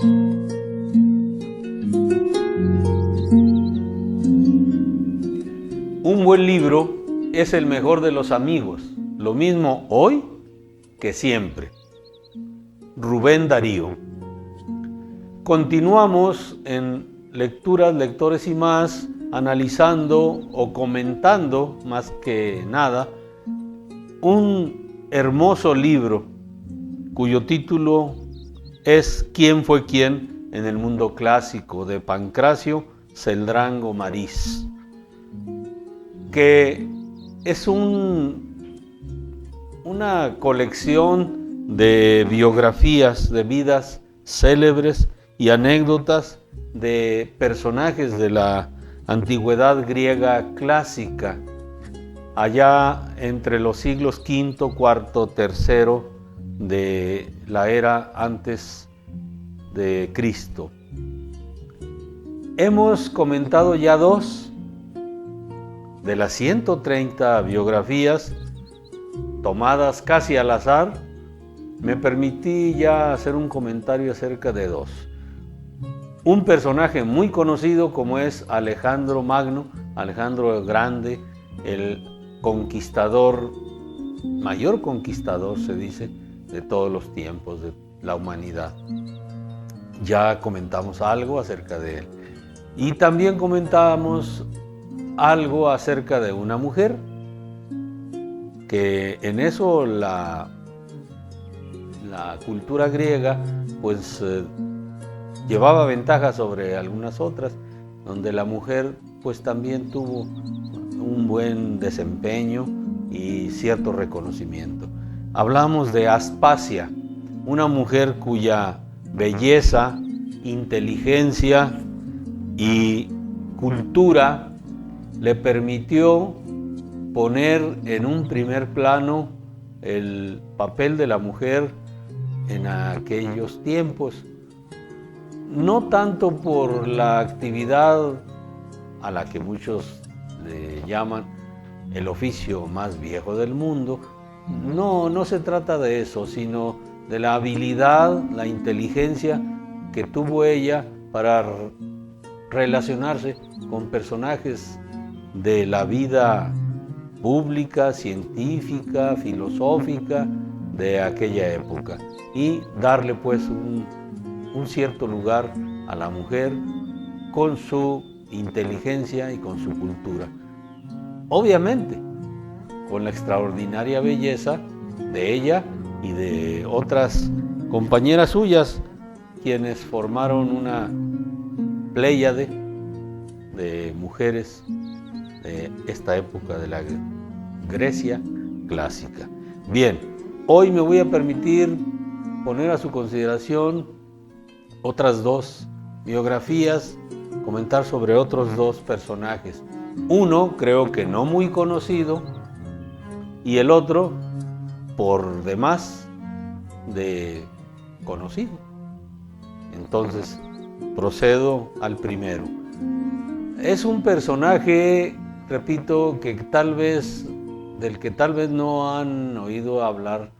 Un buen libro es el mejor de los amigos, lo mismo hoy que siempre. Rubén Darío. Continuamos en Lecturas, Lectores y más, analizando o comentando, más que nada, un hermoso libro cuyo título es ¿Quién fue quién en el mundo clásico?, de Pancracio Celdrán Gomariz, que es una colección de biografías de vidas célebres y anécdotas de personajes de la antigüedad griega clásica, allá entre los siglos V, IV, III de la era antes de Cristo. Hemos comentado ya 2 de las 130 biografías tomadas casi al azar. Me permití ya hacer un comentario acerca de 2. Un personaje muy conocido como es Alejandro Magno, Alejandro el Grande, el conquistador, mayor conquistador se dice, de todos los tiempos de la humanidad. Ya comentamos algo acerca de él. Y también comentamos algo acerca de una mujer, que en eso la cultura griega pues llevaba ventaja sobre algunas otras, donde la mujer pues también tuvo un buen desempeño y cierto reconocimiento. Hablamos de Aspasia, una mujer cuya belleza, inteligencia y cultura le permitió poner en un primer plano el papel de la mujer en aquellos tiempos, no tanto por la actividad a la que muchos le llaman el oficio más viejo del mundo. No se trata de eso, sino de la habilidad, la inteligencia que tuvo ella para relacionarse con personajes de la vida pública, científica, filosófica de aquella época, y darle pues un cierto lugar a la mujer con su inteligencia y con su cultura. Obviamente, con la extraordinaria belleza de ella y de otras compañeras suyas, quienes formaron una pléyade de mujeres de esta época de la Grecia clásica. Bien, hoy me voy a permitir poner a su consideración otras 2 biografías, comentar sobre otros 2 personajes. Uno creo que no muy conocido y el otro por demás de conocido. Entonces procedo al primero. Es un personaje, repito, del que tal vez no han oído hablar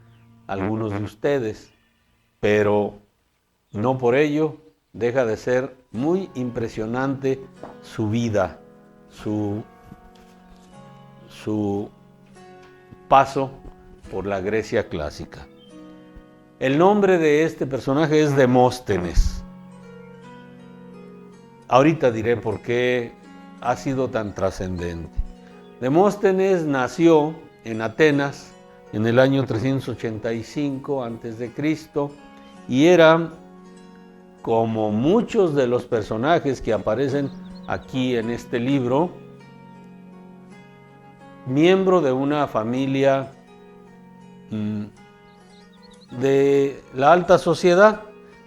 algunos de ustedes, pero no por ello deja de ser muy impresionante su vida, su paso por la Grecia clásica. El nombre de este personaje es Demóstenes. Ahorita diré por qué ha sido tan trascendente. Demóstenes nació en Atenas en el año 385 a.C. y era, como muchos de los personajes que aparecen aquí en este libro, miembro de una familia de la alta sociedad.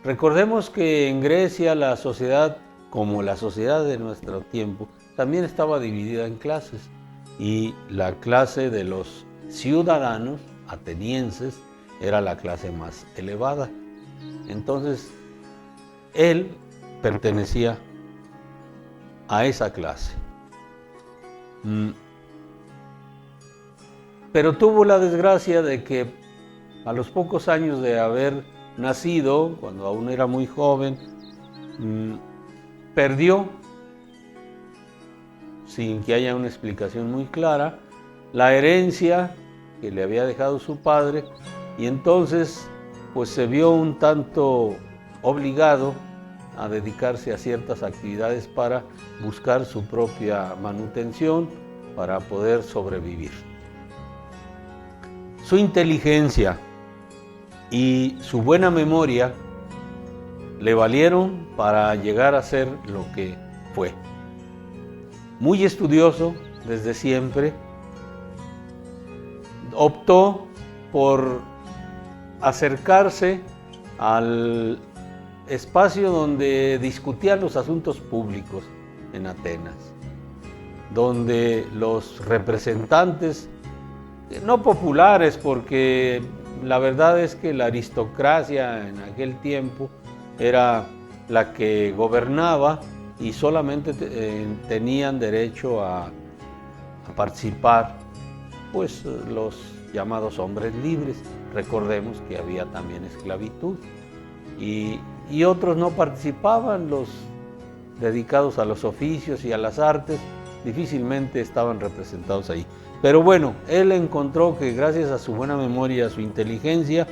Recordemos que en Grecia la sociedad, como la sociedad de nuestro tiempo, también estaba dividida en clases, y la clase de los ciudadanos atenienses era la clase más elevada. Entonces, él pertenecía a esa clase. Pero tuvo la desgracia de que a los pocos años de haber nacido, cuando aún era muy joven, perdió, sin que haya una explicación muy clara, la herencia que le había dejado su padre, y entonces pues se vio un tanto obligado a dedicarse a ciertas actividades para buscar su propia manutención, para poder sobrevivir. Su inteligencia y su buena memoria le valieron para llegar a ser lo que fue. Muy estudioso desde siempre, optó por acercarse al espacio donde discutían los asuntos públicos en Atenas, donde los representantes, no populares, porque la verdad es que la aristocracia en aquel tiempo era la que gobernaba y solamente tenían derecho a participar pues los llamados hombres libres. Recordemos que había también esclavitud y otros no participaban, los dedicados a los oficios y a las artes difícilmente estaban representados ahí. Pero bueno, él encontró que gracias a su buena memoria, a su inteligencia,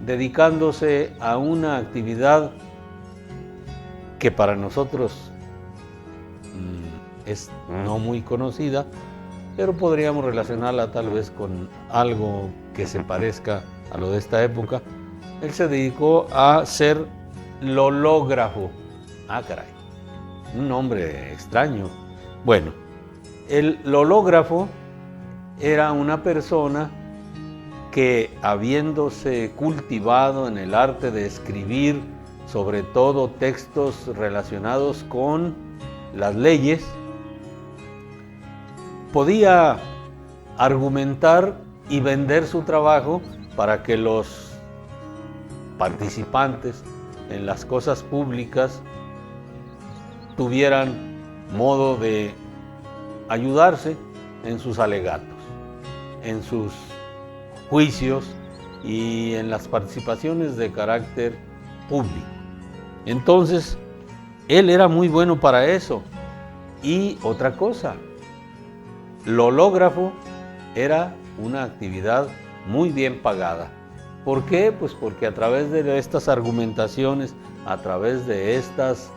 dedicándose a una actividad que para nosotros es no muy conocida, pero podríamos relacionarla tal vez con algo que se parezca a lo de esta época. Él se dedicó a ser lológrafo. Ah, caray, un nombre extraño. Bueno, el lológrafo era una persona que, habiéndose cultivado en el arte de escribir, sobre todo textos relacionados con las leyes, podía argumentar y vender su trabajo para que los participantes en las cosas públicas tuvieran modo de ayudarse en sus alegatos, en sus juicios y en las participaciones de carácter público. Entonces, él era muy bueno para eso. Y otra cosa, lológrafo era una actividad muy bien pagada. ¿Por qué? Pues porque a través de estas argumentaciones, a través de estas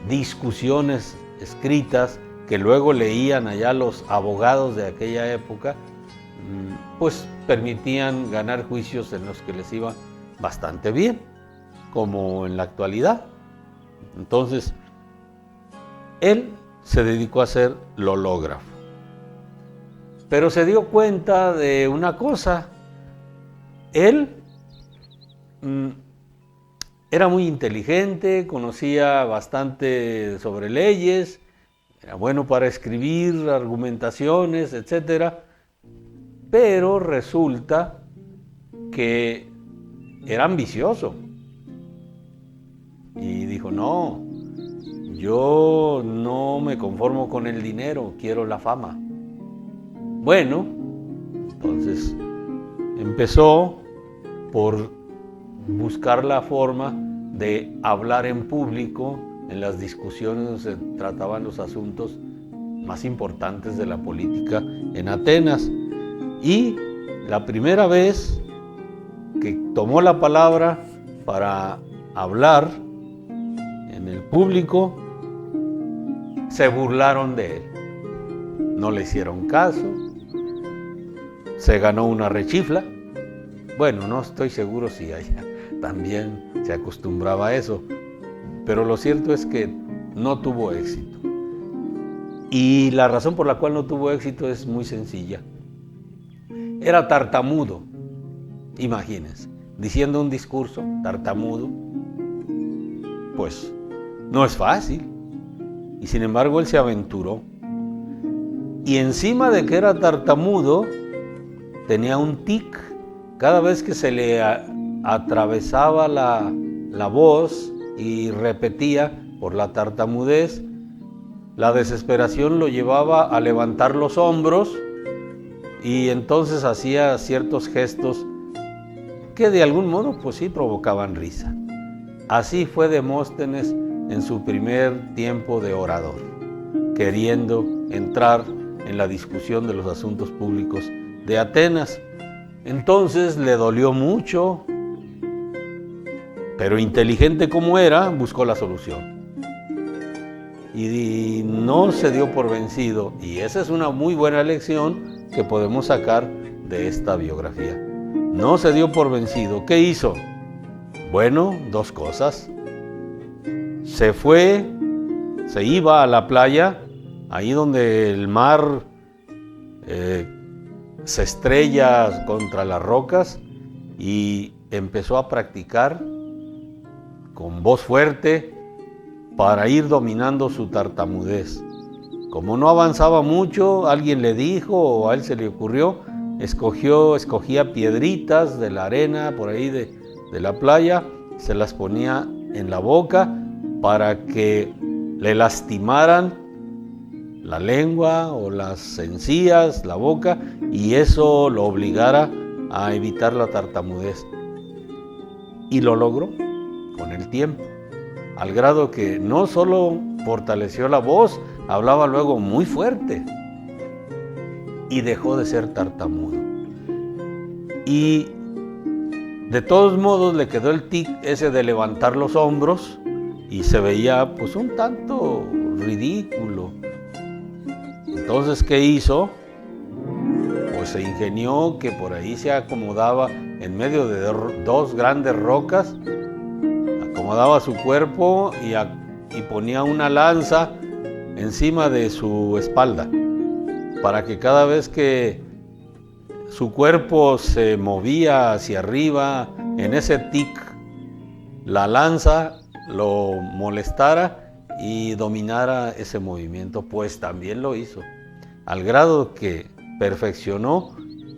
discusiones escritas que luego leían allá los abogados de aquella época, pues permitían ganar juicios en los que les iba bastante bien, como en la actualidad. Entonces, él se dedicó a ser lológrafo. Pero se dio cuenta de una cosa. Él era muy inteligente, conocía bastante sobre leyes, era bueno para escribir argumentaciones, etcétera, pero resulta que era ambicioso. Y dijo, no, yo no me conformo con el dinero, quiero la fama. Bueno, entonces empezó por buscar la forma de hablar en público en las discusiones donde se trataban los asuntos más importantes de la política en Atenas. Y la primera vez que tomó la palabra para hablar en el público, se burlaron de él. No le hicieron caso, se ganó una rechifla. Bueno, no estoy seguro si allá también se acostumbraba a eso, pero lo cierto es que no tuvo éxito. Y la razón por la cual no tuvo éxito es muy sencilla. Era tartamudo, imagínense, diciendo un discurso tartamudo, pues no es fácil. Y sin embargo él se aventuró. Y encima de que era tartamudo, tenía un tic. Cada vez que se le atravesaba la voz y repetía por la tartamudez, la desesperación lo llevaba a levantar los hombros y entonces hacía ciertos gestos que de algún modo pues sí provocaban risa. Así fue Demóstenes en su primer tiempo de orador, queriendo entrar en la discusión de los asuntos públicos de Atenas. Entonces le dolió mucho, pero inteligente como era, buscó la solución. Y no se dio por vencido, y esa es una muy buena lección que podemos sacar de esta biografía. No se dio por vencido. ¿Qué hizo? Bueno, dos cosas. Se iba a la playa, ahí donde el mar se estrella contra las rocas, y empezó a practicar con voz fuerte para ir dominando su tartamudez. Como no avanzaba mucho, alguien le dijo o a él se le ocurrió, escogía piedritas de la arena por ahí de la playa, se las ponía en la boca para que le lastimaran la lengua o las encías, la boca, y eso lo obligara a evitar la tartamudez. Y lo logró con el tiempo, al grado que no solo fortaleció la voz, hablaba luego muy fuerte y dejó de ser tartamudo. Y de todos modos le quedó el tic ese de levantar los hombros y se veía pues un tanto ridículo. Entonces, ¿qué hizo? Pues se ingenió que por ahí se acomodaba en medio de dos grandes rocas, acomodaba su cuerpo y ponía una lanza encima de su espalda, para que cada vez que su cuerpo se movía hacia arriba en ese tic, la lanza lo molestara y dominara ese movimiento. Pues también lo hizo, al grado que perfeccionó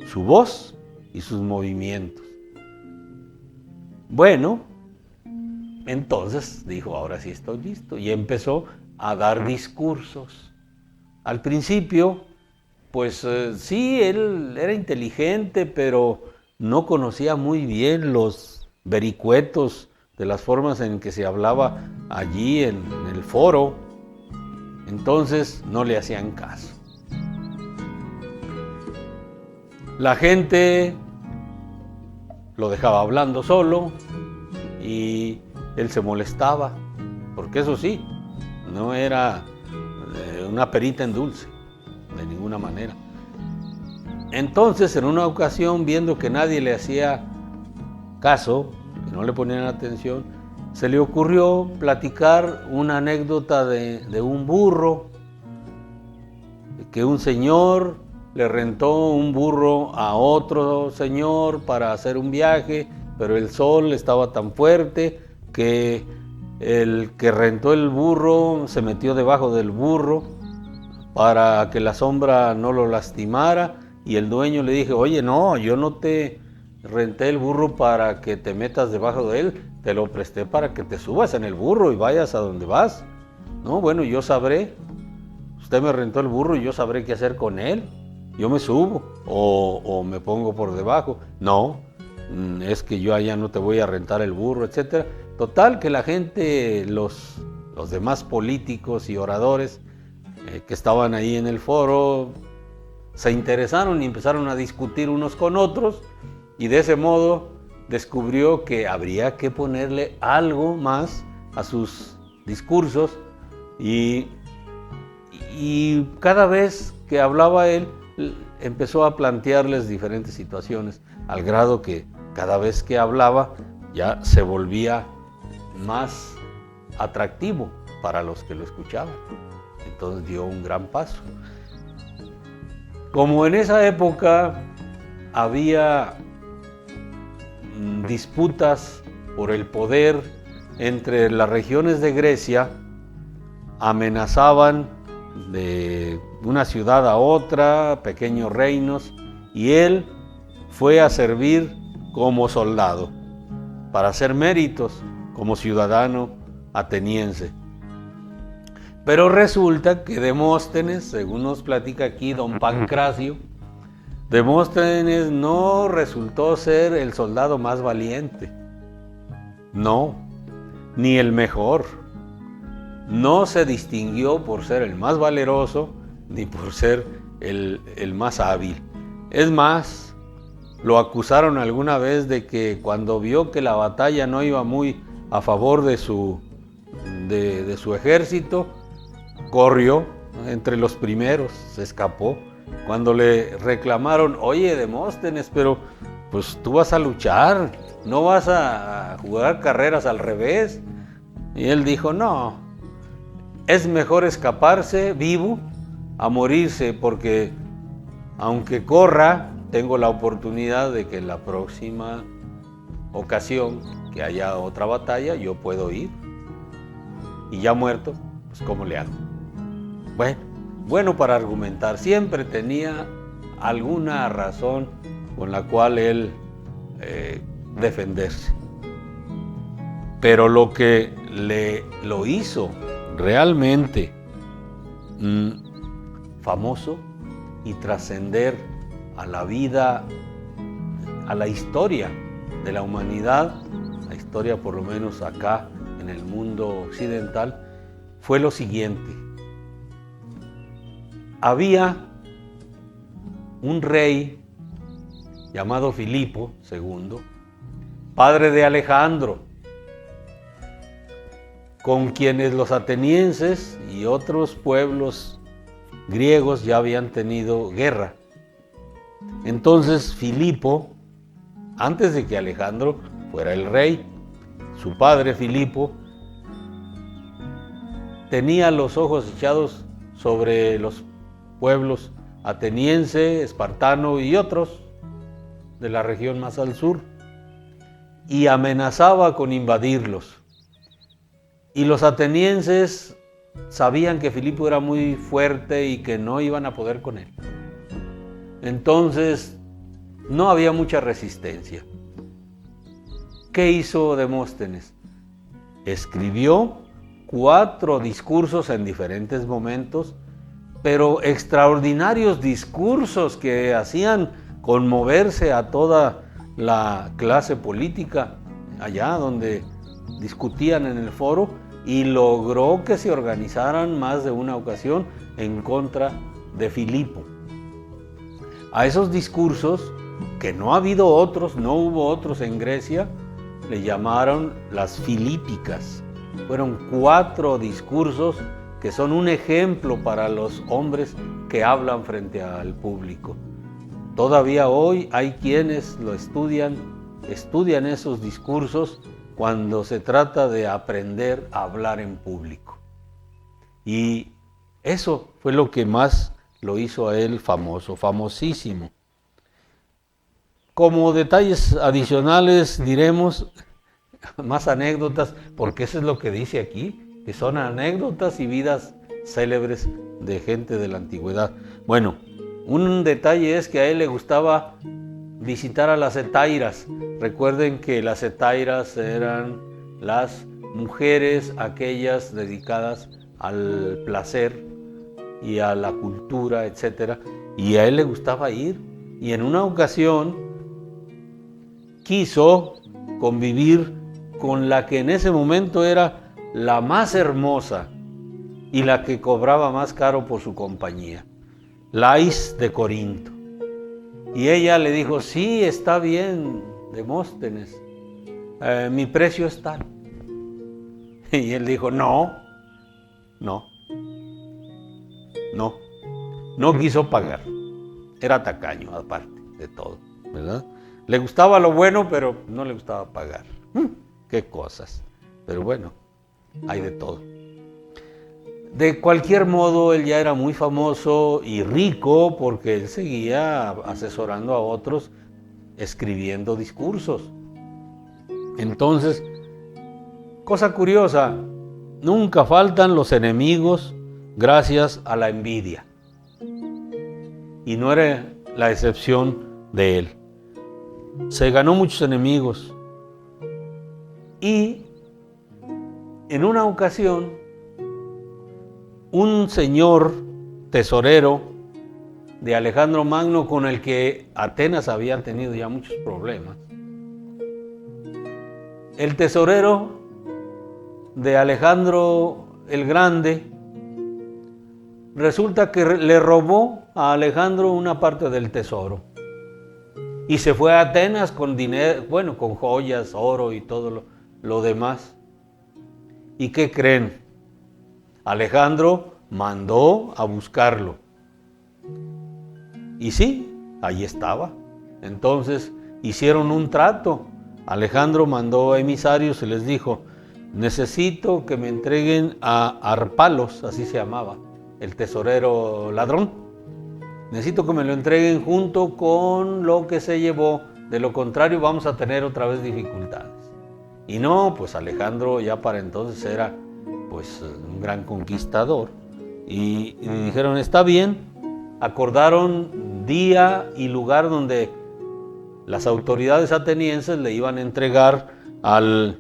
su voz y sus movimientos. Bueno, entonces dijo, ahora sí estoy listo, y empezó a dar discursos. Al principio, pues sí, él era inteligente, pero no conocía muy bien los vericuetos de las formas en que se hablaba allí en el foro. Entonces no le hacían caso. La gente lo dejaba hablando solo y él se molestaba, porque eso sí, no era una perita en dulce, de ninguna manera. Entonces, en una ocasión, viendo que nadie le hacía caso, que no le ponían atención, se le ocurrió platicar una anécdota de un burro, que un señor le rentó un burro a otro señor para hacer un viaje, pero el sol estaba tan fuerte que el que rentó el burro se metió debajo del burro para que la sombra no lo lastimara, y el dueño le dijo, oye, no, yo no te renté el burro para que te metas debajo de él, te lo presté para que te subas en el burro y vayas a donde vas. No, bueno, yo sabré, usted me rentó el burro y yo sabré qué hacer con él, yo me subo o me pongo por debajo. No, es que yo allá no te voy a rentar el burro, etcétera. Total, que la gente, los demás políticos y oradores que estaban ahí en el foro, se interesaron y empezaron a discutir unos con otros, y de ese modo descubrió que habría que ponerle algo más a sus discursos, y cada vez que hablaba él, empezó a plantearles diferentes situaciones, al grado que cada vez que hablaba ya se volvía más atractivo para los que lo escuchaban. Entonces dio un gran paso. Como en esa época había disputas por el poder entre las regiones de Grecia, amenazaban de una ciudad a otra, pequeños reinos, y él fue a servir como soldado para hacer méritos como ciudadano ateniense. Pero resulta que Demóstenes, según nos platica aquí don Pancracio, Demóstenes no resultó ser el soldado más valiente, no, ni el mejor. No se distinguió por ser el más valeroso, ni por ser el más hábil. Es más, lo acusaron alguna vez de que cuando vio que la batalla no iba muy a favor de su ejército, corrió entre los primeros, se escapó. Cuando le reclamaron, oye Demóstenes, pero pues tú vas a luchar, no vas a jugar carreras al revés. Y él dijo, no, es mejor escaparse vivo a morirse, porque aunque corra, tengo la oportunidad de que en la próxima ocasión que haya otra batalla, yo puedo ir. Y ya muerto, pues ¿cómo le hago? Bueno para argumentar, siempre tenía alguna razón con la cual él defenderse. Pero lo que lo hizo realmente famoso y trascender a la vida, a la historia de la humanidad, la historia por lo menos acá en el mundo occidental, fue lo siguiente. Había un rey llamado Filipo II, padre de Alejandro, con quienes los atenienses y otros pueblos griegos ya habían tenido guerra. Entonces Filipo, antes de que Alejandro fuera el rey, su padre Filipo tenía los ojos echados sobre los pueblos ateniense, espartano y otros de la región más al sur, y amenazaba con invadirlos. Y los atenienses sabían que Filipo era muy fuerte y que no iban a poder con él. Entonces no había mucha resistencia. ¿Qué hizo Demóstenes? Escribió 4 discursos en diferentes momentos, pero extraordinarios discursos que hacían conmoverse a toda la clase política allá donde discutían en el foro, y logró que se organizaran más de una ocasión en contra de Filipo. A esos discursos, que no ha habido otros, no hubo otros en Grecia, le llamaron las Filípicas. Fueron 4 discursos que son un ejemplo para los hombres que hablan frente al público. Todavía hoy hay quienes lo estudian esos discursos cuando se trata de aprender a hablar en público. Y eso fue lo que más lo hizo a él famoso, famosísimo. Como detalles adicionales diremos más anécdotas, porque eso es lo que dice aquí, que son anécdotas y vidas célebres de gente de la antigüedad. Bueno, un detalle es que a él le gustaba visitar a las hetairas. Recuerden que las hetairas eran las mujeres, aquellas dedicadas al placer y a la cultura, etc. Y a él le gustaba ir, y en una ocasión quiso convivir con la que en ese momento era la más hermosa y la que cobraba más caro por su compañía, Lais de Corinto. Y ella le dijo, sí, está bien, Demóstenes, mi precio es tal. Y él dijo, no quiso pagar. Era tacaño, aparte de todo, ¿verdad? Le gustaba lo bueno, pero no le gustaba pagar. Qué cosas. Pero bueno, hay de todo. De cualquier modo, él ya era muy famoso y rico porque él seguía asesorando a otros, escribiendo discursos. Entonces, cosa curiosa, nunca faltan los enemigos gracias a la envidia. Y no era la excepción de él. Se ganó muchos enemigos. Y en una ocasión, un señor tesorero de Alejandro Magno, con el que Atenas había tenido ya muchos problemas. El tesorero de Alejandro el Grande resulta que le robó a Alejandro una parte del tesoro y se fue a Atenas con dinero, bueno, con joyas, oro y todo lo demás. ¿Y qué creen? Alejandro mandó a buscarlo. Y sí, ahí estaba. Entonces hicieron un trato. Alejandro mandó emisarios y les dijo: necesito que me entreguen a Arpalos, así se llamaba, el tesorero ladrón. Necesito que me lo entreguen junto con lo que se llevó, de lo contrario vamos a tener otra vez dificultades. Y no, pues Alejandro ya para entonces era pues un gran conquistador. Y dijeron: está bien. Acordaron día y lugar donde las autoridades atenienses le iban a entregar al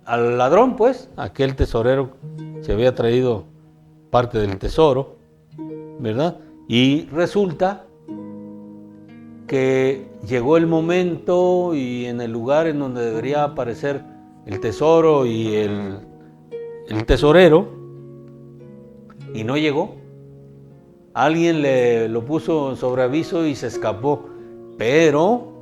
ladrón, pues, aquel tesorero se había traído parte del tesoro, ¿verdad? Y resulta que llegó el momento y en el lugar en donde debería aparecer el tesoro y el tesorero, y no llegó. Alguien lo puso sobre aviso y se escapó, pero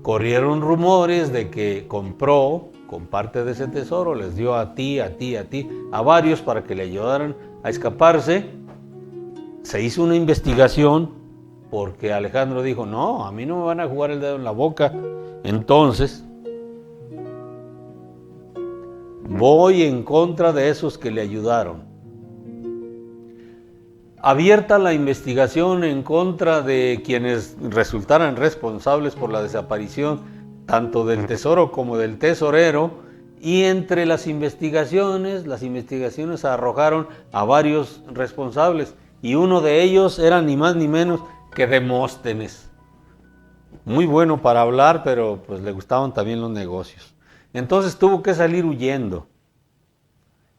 corrieron rumores de que compró con parte de ese tesoro, les dio a ti, a varios para que le ayudaran a escaparse. Se hizo una investigación porque Alejandro dijo: no, a mí no me van a jugar el dedo en la boca. Entonces, voy en contra de esos que le ayudaron. Abierta la investigación en contra de quienes resultaran responsables por la desaparición tanto del tesoro como del tesorero, y entre las investigaciones arrojaron a varios responsables, y uno de ellos era ni más ni menos que Demóstenes. Muy bueno para hablar, pero pues le gustaban también los negocios. Entonces tuvo que salir huyendo.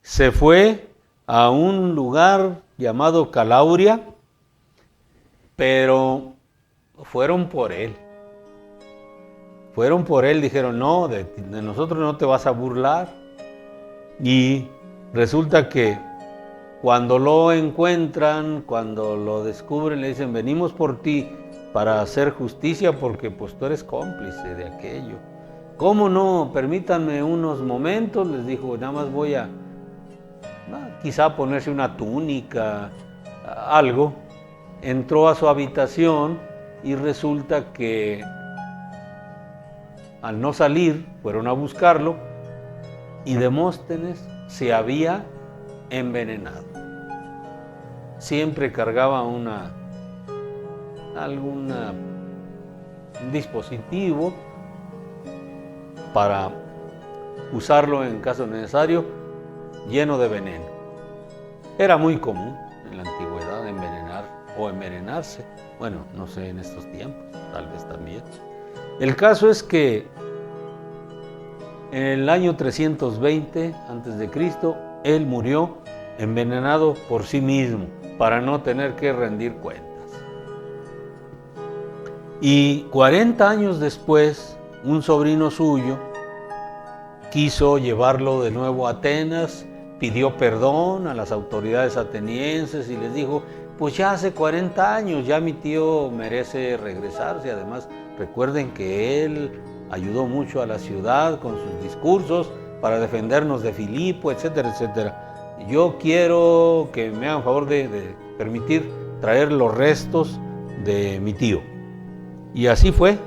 Se fue a un lugar llamado Calauria, pero fueron por él. Dijeron: no, de nosotros no te vas a burlar. Y resulta que cuando lo encuentran, cuando lo descubren, le dicen: venimos por ti para hacer justicia porque pues tú eres cómplice de aquello. ¿Cómo no? Permítanme unos momentos, les dijo, nada más voy a quizá ponerse una túnica, algo. Entró a su habitación y resulta que al no salir, fueron a buscarlo y Demóstenes se había envenenado. Siempre cargaba un dispositivo para usarlo en caso necesario, lleno de veneno. Era muy común en la antigüedad envenenar o envenenarse. Bueno, no sé en estos tiempos, tal vez también. El caso es que en el año 320 a.C., él murió envenenado por sí mismo para no tener que rendir cuentas. Y 40 años después, un sobrino suyo quiso llevarlo de nuevo a Atenas, pidió perdón a las autoridades atenienses y les dijo: pues ya hace 40 años, ya mi tío merece regresarse. Además, recuerden que él ayudó mucho a la ciudad con sus discursos para defendernos de Filipo, etcétera, etcétera. Yo quiero que me hagan favor de permitir traer los restos de mi tío. Y así fue.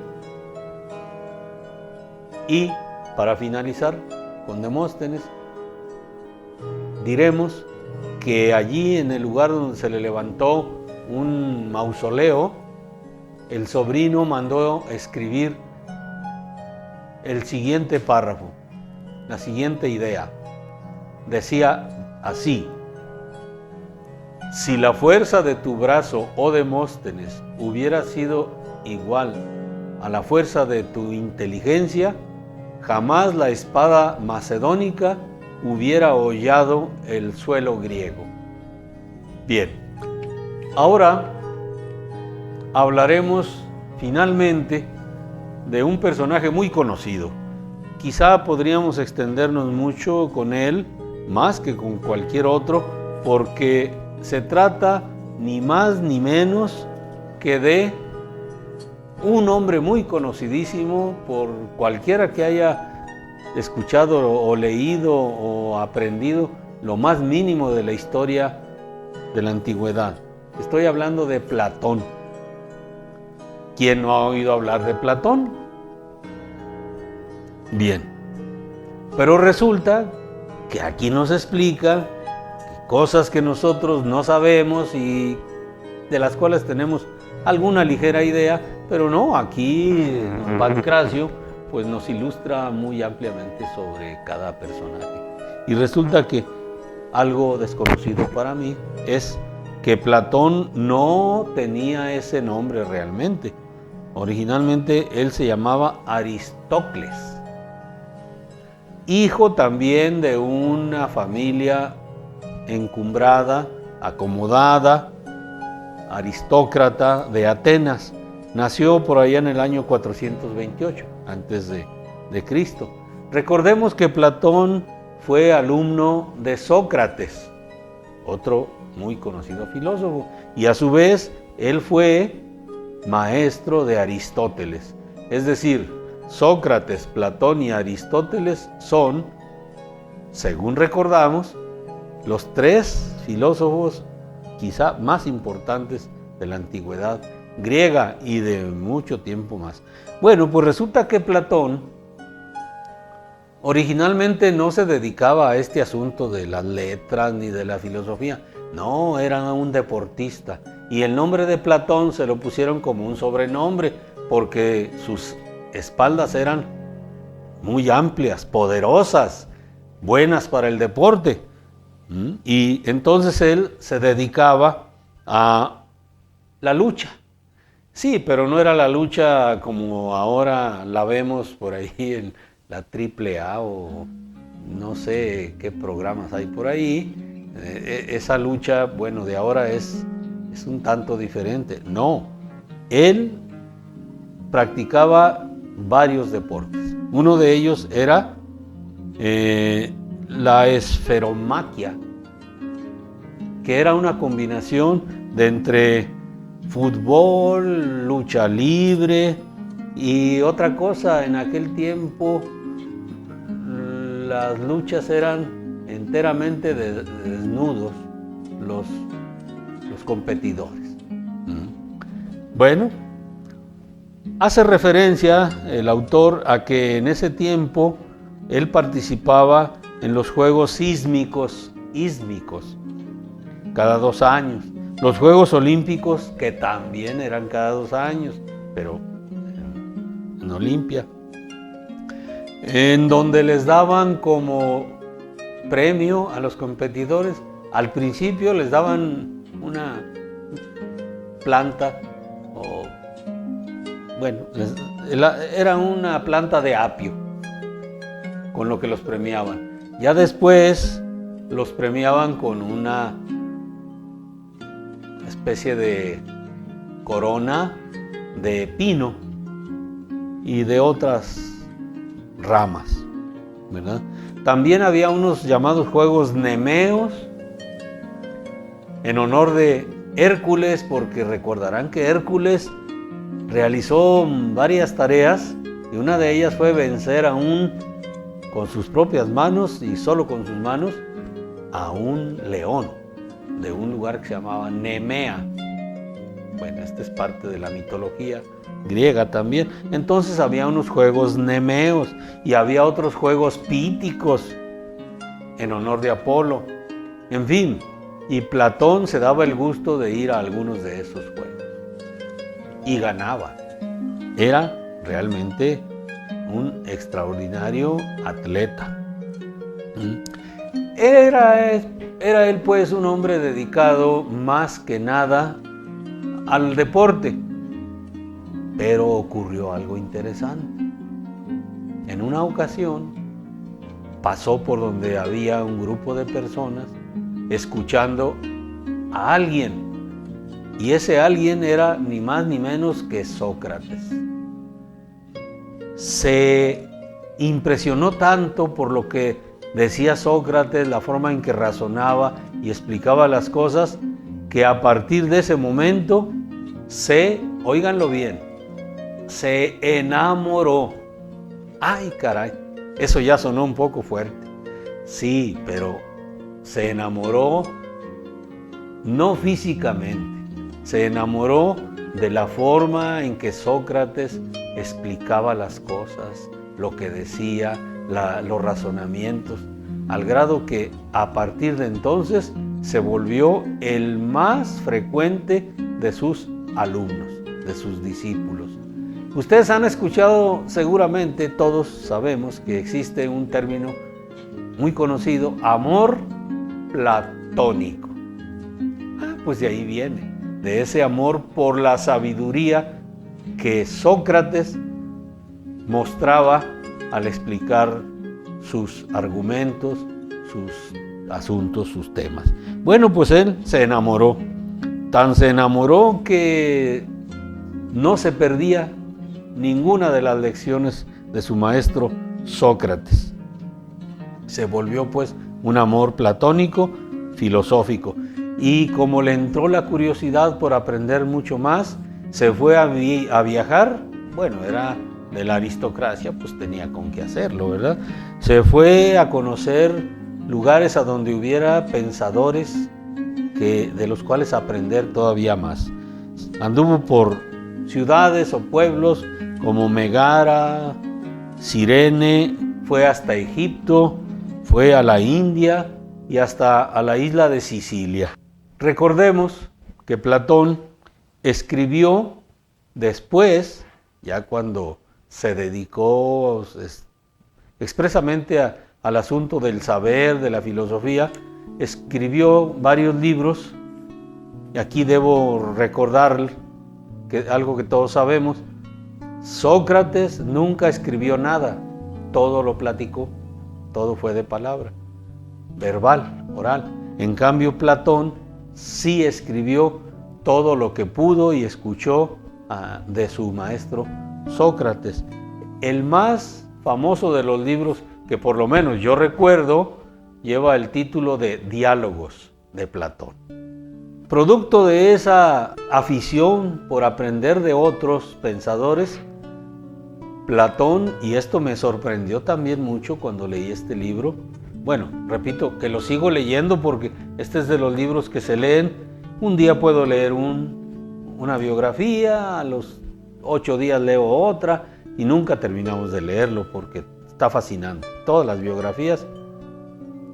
Y para finalizar con Demóstenes, diremos que allí en el lugar donde se le levantó un mausoleo, el sobrino mandó escribir el siguiente párrafo, la siguiente idea. Decía así: si la fuerza de tu brazo, oh Demóstenes, hubiera sido igual a la fuerza de tu inteligencia, jamás la espada macedónica hubiera hollado el suelo griego. Bien, ahora hablaremos finalmente de un personaje muy conocido. Quizá podríamos extendernos mucho con él, más que con cualquier otro, porque se trata ni más ni menos que de un hombre muy conocidísimo por cualquiera que haya escuchado o leído o aprendido lo más mínimo de la historia de la antigüedad. Estoy hablando de Platón. ¿Quién no ha oído hablar de Platón? Bien, pero resulta que aquí nos explica cosas que nosotros no sabemos y de las cuales tenemos alguna ligera idea, pero no, aquí Pancracio pues nos ilustra muy ampliamente sobre cada personaje. Y resulta que algo desconocido para mí es que Platón no tenía ese nombre realmente. Originalmente él se llamaba Aristócles, hijo también de una familia encumbrada, acomodada, aristócrata de Atenas. Nació por allá en el año 428 antes de Cristo. Recordemos que Platón fue alumno de Sócrates, otro muy conocido filósofo, y a su vez él fue maestro de Aristóteles. Es decir, Sócrates, Platón y Aristóteles son, según recordamos, los tres filósofos quizá más importantes de la antigüedad griega y de mucho tiempo más. Bueno, pues resulta que Platón originalmente no se dedicaba a este asunto de las letras ni de la filosofía. No, era un deportista. Y el nombre de Platón se lo pusieron como un sobrenombre porque sus espaldas eran muy amplias, poderosas, buenas para el deporte. Y entonces él se dedicaba a la lucha. Sí, pero no era la lucha como ahora la vemos por ahí en la AAA o no sé qué programas hay por ahí. Esa lucha, bueno, de ahora es un tanto diferente. No, él practicaba varios deportes. Uno de ellos era la esferomaquia, que era una combinación de entre fútbol, lucha libre y otra cosa. En aquel tiempo las luchas eran enteramente desnudos los competidores. Bueno, hace referencia el autor a que en ese tiempo él participaba en los Juegos Ísmicos, cada 2 años. Los Juegos Olímpicos, que también eran cada 2 años, pero en Olimpia, en donde les daban como premio a los competidores. Al principio les daban una planta, era una planta de apio, con lo que los premiaban. Ya después los premiaban con una especie de corona de pino y de otras ramas, ¿verdad? También había unos llamados Juegos Nemeos en honor de Hércules, porque recordarán que Hércules realizó varias tareas y una de ellas fue vencer con sus propias manos y solo con sus manos a un león de un lugar que se llamaba Nemea. Bueno, esta es parte de la mitología griega también. Entonces había unos juegos nemeos y había otros juegos píticos en honor de Apolo. En fin, y Platón se daba el gusto de ir a algunos de esos juegos y ganaba. Era realmente un extraordinario atleta. Era él pues un hombre dedicado más que nada al deporte. Pero ocurrió algo interesante. En una ocasión pasó por donde había un grupo de personas escuchando a alguien, y ese alguien era ni más ni menos que Sócrates. Se impresionó tanto por lo que decía Sócrates, la forma en que razonaba y explicaba las cosas, que a partir de ese momento óiganlo bien, se enamoró. Ay, caray, eso ya sonó un poco fuerte. Sí, pero se enamoró no físicamente, se enamoró de la forma en que Sócrates explicaba las cosas, lo que decía, los razonamientos, al grado que a partir de entonces se volvió el más frecuente de sus alumnos, de sus discípulos. Ustedes han escuchado, seguramente todos sabemos que existe un término muy conocido, amor platónico. Pues de ahí viene, de ese amor por la sabiduría que Sócrates mostraba al explicar sus argumentos, sus asuntos, sus temas. Bueno, pues él se enamoró. Tan se enamoró que no se perdía ninguna de las lecciones de su maestro Sócrates. Se volvió pues un amor platónico, filosófico. Y como le entró la curiosidad por aprender mucho más, se fue a viajar. Bueno, era de la aristocracia, pues tenía con qué hacerlo, ¿verdad? Se fue a conocer lugares a donde hubiera pensadores de los cuales aprender todavía más. Anduvo por ciudades o pueblos como Megara, Cirene, fue hasta Egipto, fue a la India y hasta a la isla de Sicilia. Recordemos que Platón escribió después, ya cuando se dedicó expresamente al asunto del saber, de la filosofía, escribió varios libros. Y aquí debo recordar algo que todos sabemos: Sócrates nunca escribió nada, todo lo platicó, todo fue de palabra, verbal, oral. En cambio, Platón sí escribió todo lo que pudo y escuchó de su maestro Sócrates. El más famoso de los libros, que por lo menos yo recuerdo, lleva el título de Diálogos de Platón. Producto de esa afición por aprender de otros pensadores, Platón, y esto me sorprendió también mucho cuando leí este libro, bueno, repito, que lo sigo leyendo porque este es de los libros que se leen. Un día puedo leer una biografía, a los 8 días leo otra y nunca terminamos de leerlo porque está fascinante. Todas las biografías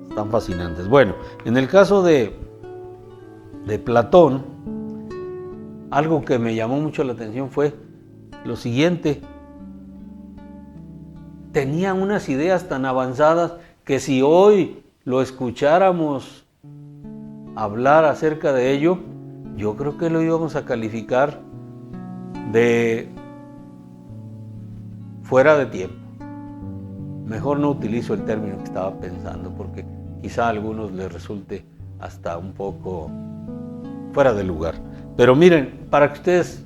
están fascinantes. Bueno, en el caso de Platón, algo que me llamó mucho la atención fue lo siguiente: tenía unas ideas tan avanzadas que si hoy lo escucháramos hablar acerca de ello, yo creo que lo íbamos a calificar de fuera de tiempo. Mejor no utilizo el término que estaba pensando porque quizá a algunos les resulte hasta un poco fuera de lugar. Pero miren, para que ustedes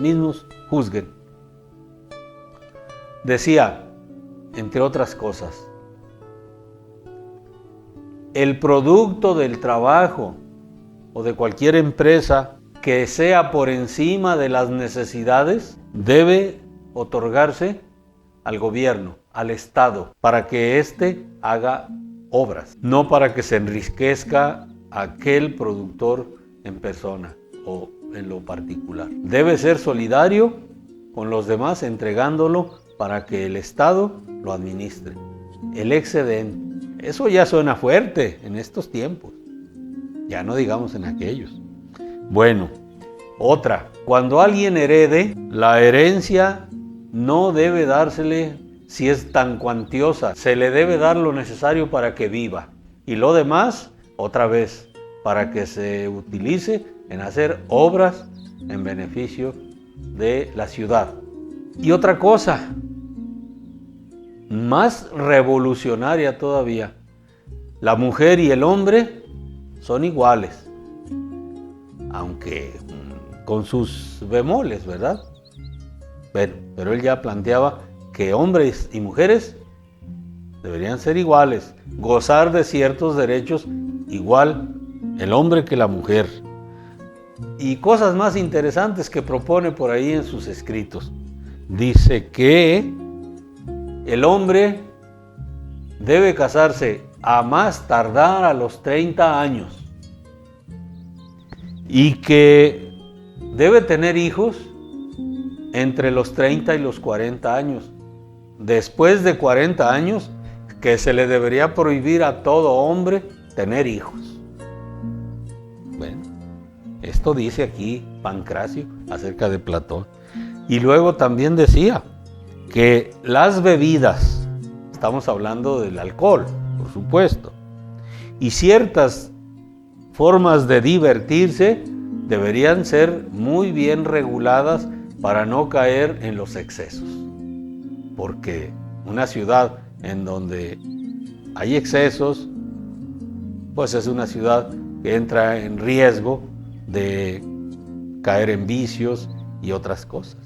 mismos juzguen. Decía, entre otras cosas, el producto del trabajo o de cualquier empresa que sea por encima de las necesidades debe otorgarse al gobierno, al Estado, para que éste haga obras, no para que se enriquezca aquel productor en persona o en lo particular. Debe ser solidario con los demás, entregándolo para que el Estado lo administre. El excedente, eso ya suena fuerte en estos tiempos, ya no digamos en aquellos. Bueno, otra, cuando alguien herede, la herencia no debe dársele si es tan cuantiosa, se le debe dar lo necesario para que viva y lo demás, otra vez, para que se utilice en hacer obras en beneficio de la ciudad. Y otra cosa, más revolucionaria todavía, la mujer y el hombre son iguales, aunque con sus bemoles, ¿verdad? Bueno, pero él ya planteaba que hombres y mujeres deberían ser iguales, gozar de ciertos derechos igual el hombre que la mujer. Y cosas más interesantes que propone por ahí en sus escritos. Dice que el hombre debe casarse a más tardar a los 30 años y que debe tener hijos entre los 30 y los 40 años. Después de 40 años, que se le debería prohibir a todo hombre tener hijos. Bueno, esto dice aquí Pancracio acerca de Platón. Y luego también decía que las bebidas, estamos hablando del alcohol, por supuesto, y ciertas formas de divertirse deberían ser muy bien reguladas para no caer en los excesos. Porque una ciudad en donde hay excesos, pues es una ciudad que entra en riesgo de caer en vicios y otras cosas.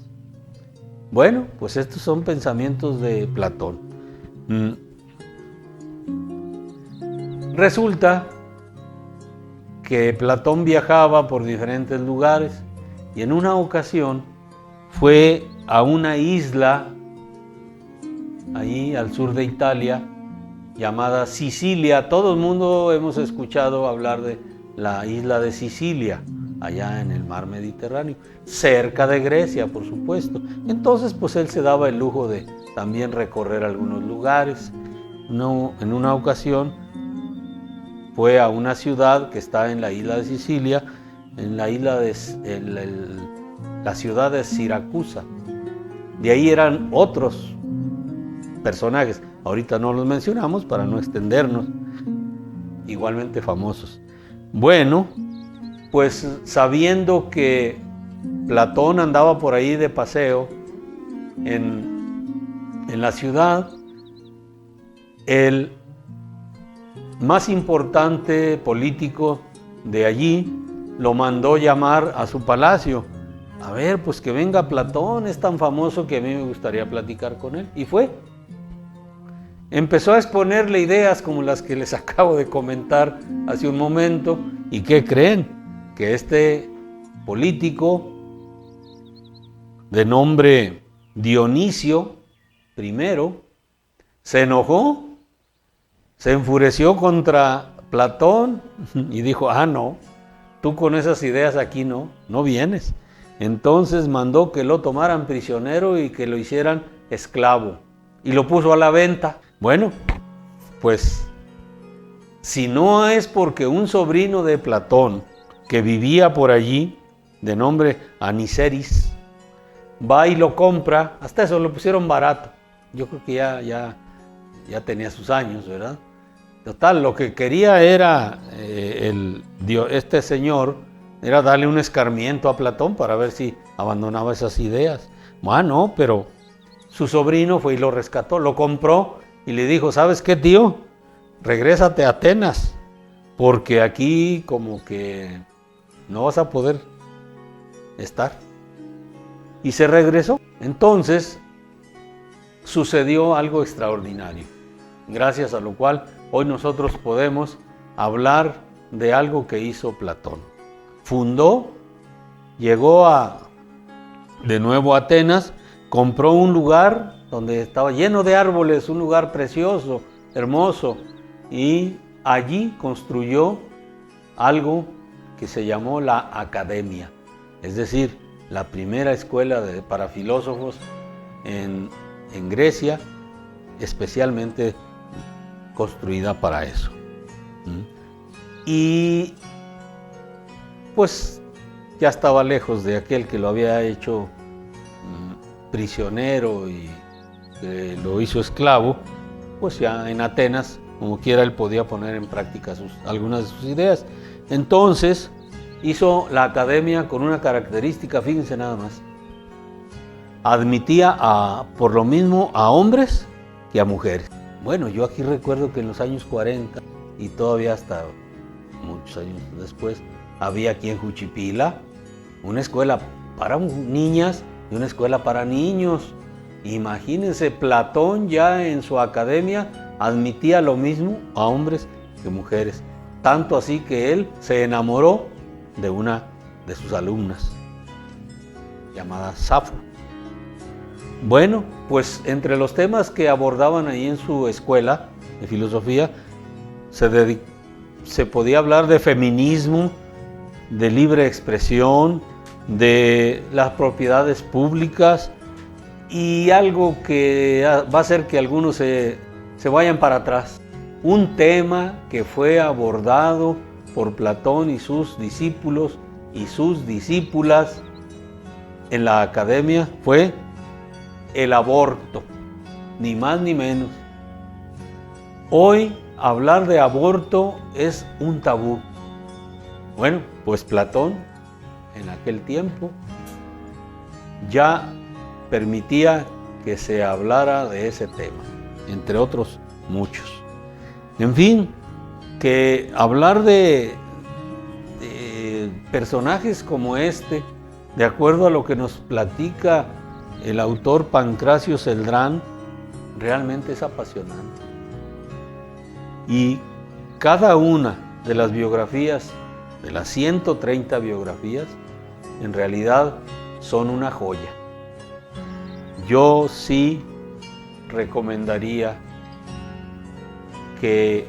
Bueno, pues estos son pensamientos de Platón. Resulta que Platón viajaba por diferentes lugares y en una ocasión fue a una isla allí al sur de Italia llamada Sicilia. Todo el mundo hemos escuchado hablar de la isla de Sicilia, allá en el mar Mediterráneo, cerca de Grecia, por supuesto. Entonces, pues él se daba el lujo de también recorrer algunos lugares. En una ocasión fue a una ciudad que está en la isla de Sicilia, en la isla de la ciudad de Siracusa. De ahí eran otros personajes, ahorita no los mencionamos para no extendernos, igualmente famosos. Bueno, pues sabiendo que Platón andaba por ahí de paseo en la ciudad, el más importante político de allí lo mandó llamar a su palacio. A ver, pues que venga Platón, es tan famoso que a mí me gustaría platicar con él. Y fue. Empezó a exponerle ideas como las que les acabo de comentar hace un momento. ¿Y qué creen? Que este político de nombre Dionisio I se enojó, se enfureció contra Platón y dijo, no, tú con esas ideas aquí no vienes. Entonces mandó que lo tomaran prisionero y que lo hicieran esclavo y lo puso a la venta. Bueno, pues si no es porque un sobrino de Platón que vivía por allí, de nombre Aniceris, va y lo compra, hasta eso lo pusieron barato. Yo creo que ya tenía sus años, ¿verdad? Total, lo que quería era este señor, era darle un escarmiento a Platón para ver si abandonaba esas ideas. No, pero su sobrino fue y lo rescató, lo compró y le dijo, ¿sabes qué, tío? Regrésate a Atenas, porque aquí como que no vas a poder estar. Y se regresó. Entonces sucedió algo extraordinario, gracias a lo cual hoy nosotros podemos hablar de algo que hizo Platón. Llegó de nuevo a Atenas, compró un lugar donde estaba lleno de árboles, un lugar precioso, hermoso, y allí construyó algo que se llamó la Academia, es decir, la primera escuela para filósofos en Grecia, especialmente construida para eso. Y pues ya estaba lejos de aquel que lo había hecho prisionero y que lo hizo esclavo, pues ya en Atenas, como quiera, él podía poner en práctica algunas de sus ideas. Entonces hizo la academia con una característica, fíjense nada más. Admitía por lo mismo a hombres que a mujeres. Bueno, yo aquí recuerdo que en los años 40 y todavía hasta muchos años después, había aquí en Juchipila una escuela para niñas y una escuela para niños. Imagínense, Platón ya en su academia admitía lo mismo a hombres que mujeres. Tanto así que él se enamoró de una de sus alumnas, llamada Safo. Bueno, pues entre los temas que abordaban ahí en su escuela de filosofía, se podía hablar de feminismo, de libre expresión, de las propiedades públicas y algo que va a hacer que algunos se vayan para atrás. Un tema que fue abordado por Platón y sus discípulos y sus discípulas en la academia fue el aborto, ni más ni menos. Hoy hablar de aborto es un tabú. Bueno, pues Platón en aquel tiempo ya permitía que se hablara de ese tema, entre otros muchos. En fin, que hablar de personajes como este, de acuerdo a lo que nos platica el autor Pancracio Celdrán, realmente es apasionante. Y cada una de las biografías, de las 130 biografías, en realidad son una joya. Yo sí recomendaría que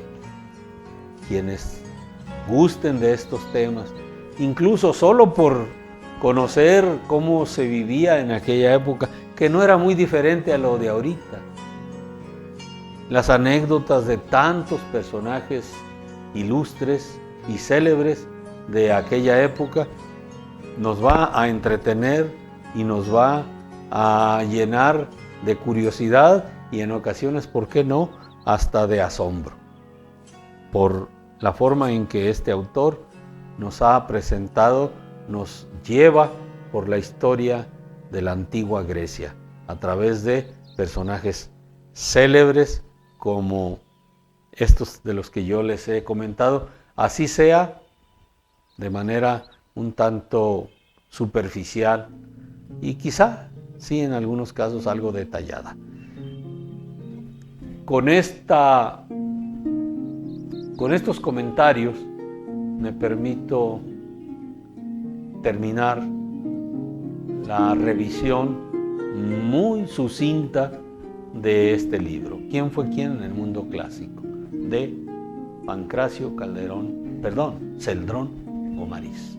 quienes gusten de estos temas, incluso solo por conocer cómo se vivía en aquella época, que no era muy diferente a lo de ahorita. Las anécdotas de tantos personajes ilustres y célebres de aquella época nos va a entretener y nos va a llenar de curiosidad y en ocasiones, ¿por qué no?, hasta de asombro, por la forma en que este autor nos ha presentado, nos lleva por la historia de la antigua Grecia, a través de personajes célebres como estos de los que yo les he comentado, así sea de manera un tanto superficial y quizá, sí, en algunos casos algo detallada. Con estos comentarios me permito terminar la revisión muy sucinta de este libro, ¿Quién fue quién en el mundo clásico?, de Pancracio Celdrón Gomariz.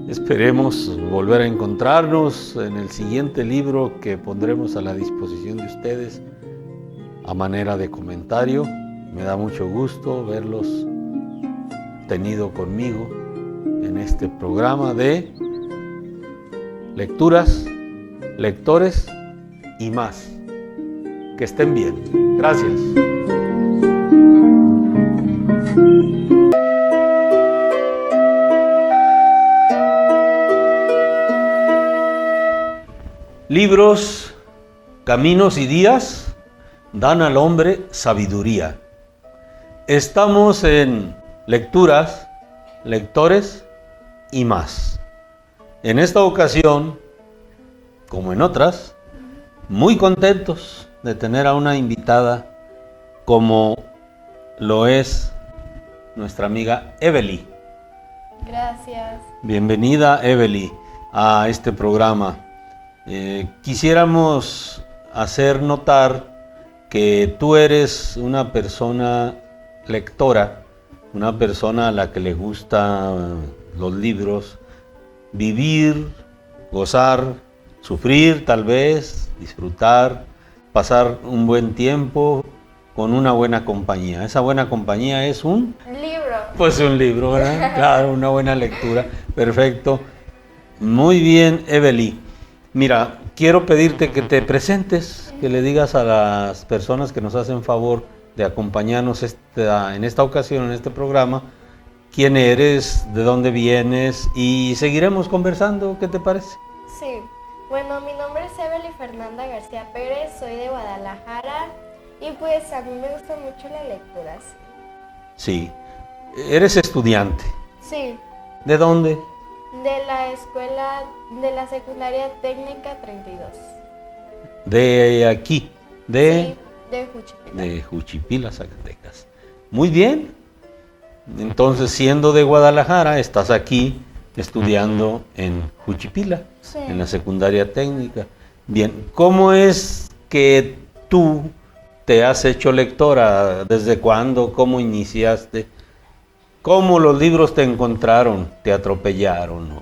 Esperemos volver a encontrarnos en el siguiente libro que pondremos a la disposición de ustedes a manera de comentario. Me da mucho gusto verlos tenido conmigo en este programa de lecturas, lectores y más. Que estén bien. Gracias. Libros, caminos y días dan al hombre sabiduría. Estamos en lecturas, lectores y más. En esta ocasión, como en otras, muy contentos de tener a una invitada como lo es nuestra amiga Evely. Gracias. Bienvenida, Evely, a este programa. Quisiéramos hacer notar que tú eres una persona lectora, una persona a la que le gustan los libros, vivir, gozar, sufrir tal vez, disfrutar, pasar un buen tiempo con una buena compañía. Esa buena compañía es un libro. Pues un libro, ¿verdad? Claro, una buena lectura. Perfecto. Muy bien, Evely. Mira, quiero pedirte que te presentes, que le digas a las personas que nos hacen favor de acompañarnos en esta ocasión, en este programa, quién eres, de dónde vienes y seguiremos conversando. ¿Qué te parece? Sí. Bueno, mi nombre es Evely Fernanda García Pérez, soy de Guadalajara y pues a mí me gustan mucho las lecturas. Sí. ¿Eres estudiante? Sí, ¿De dónde? de la escuela, de la secundaria técnica 32. De aquí, Sí, de Juchipila. de Juchipila, Zacatecas. Muy bien. Entonces, siendo de Guadalajara, estás aquí estudiando en Juchipila, Sí. en la secundaria técnica. Bien, ¿cómo es que tú te has hecho lectora? ¿Desde cuándo? ¿Cómo iniciaste? ¿Cómo los libros te encontraron? ¿Te atropellaron?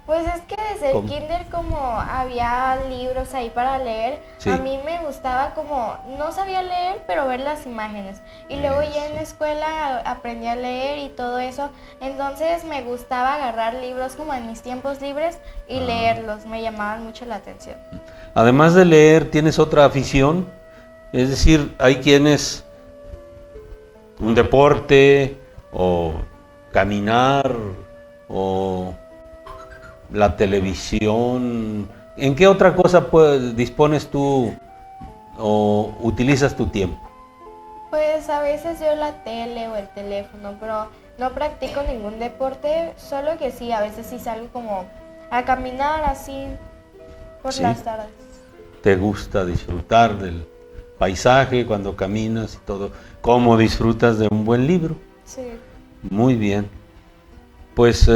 Pues es que desde el ¿Cómo? kinder como había libros ahí para leer, Sí. a mí me gustaba como, no sabía leer, pero ver las imágenes. Y luego ya en la escuela aprendí a leer y todo eso, entonces me gustaba agarrar libros como en mis tiempos libres y leerlos, me llamaban mucho la atención. Además de leer, ¿tienes otra afición? Es decir, hay quienes un deporte o caminar o la televisión. ¿En qué otra cosa dispones tú o utilizas tu tiempo? Pues a veces yo la tele o el teléfono, pero no practico ningún deporte, solo que sí, a veces sí salgo como a caminar así por Sí. las tardes. ¿Te gusta disfrutar del paisaje cuando caminas y todo? ¿Cómo disfrutas de un buen libro? Sí. Muy bien. Pues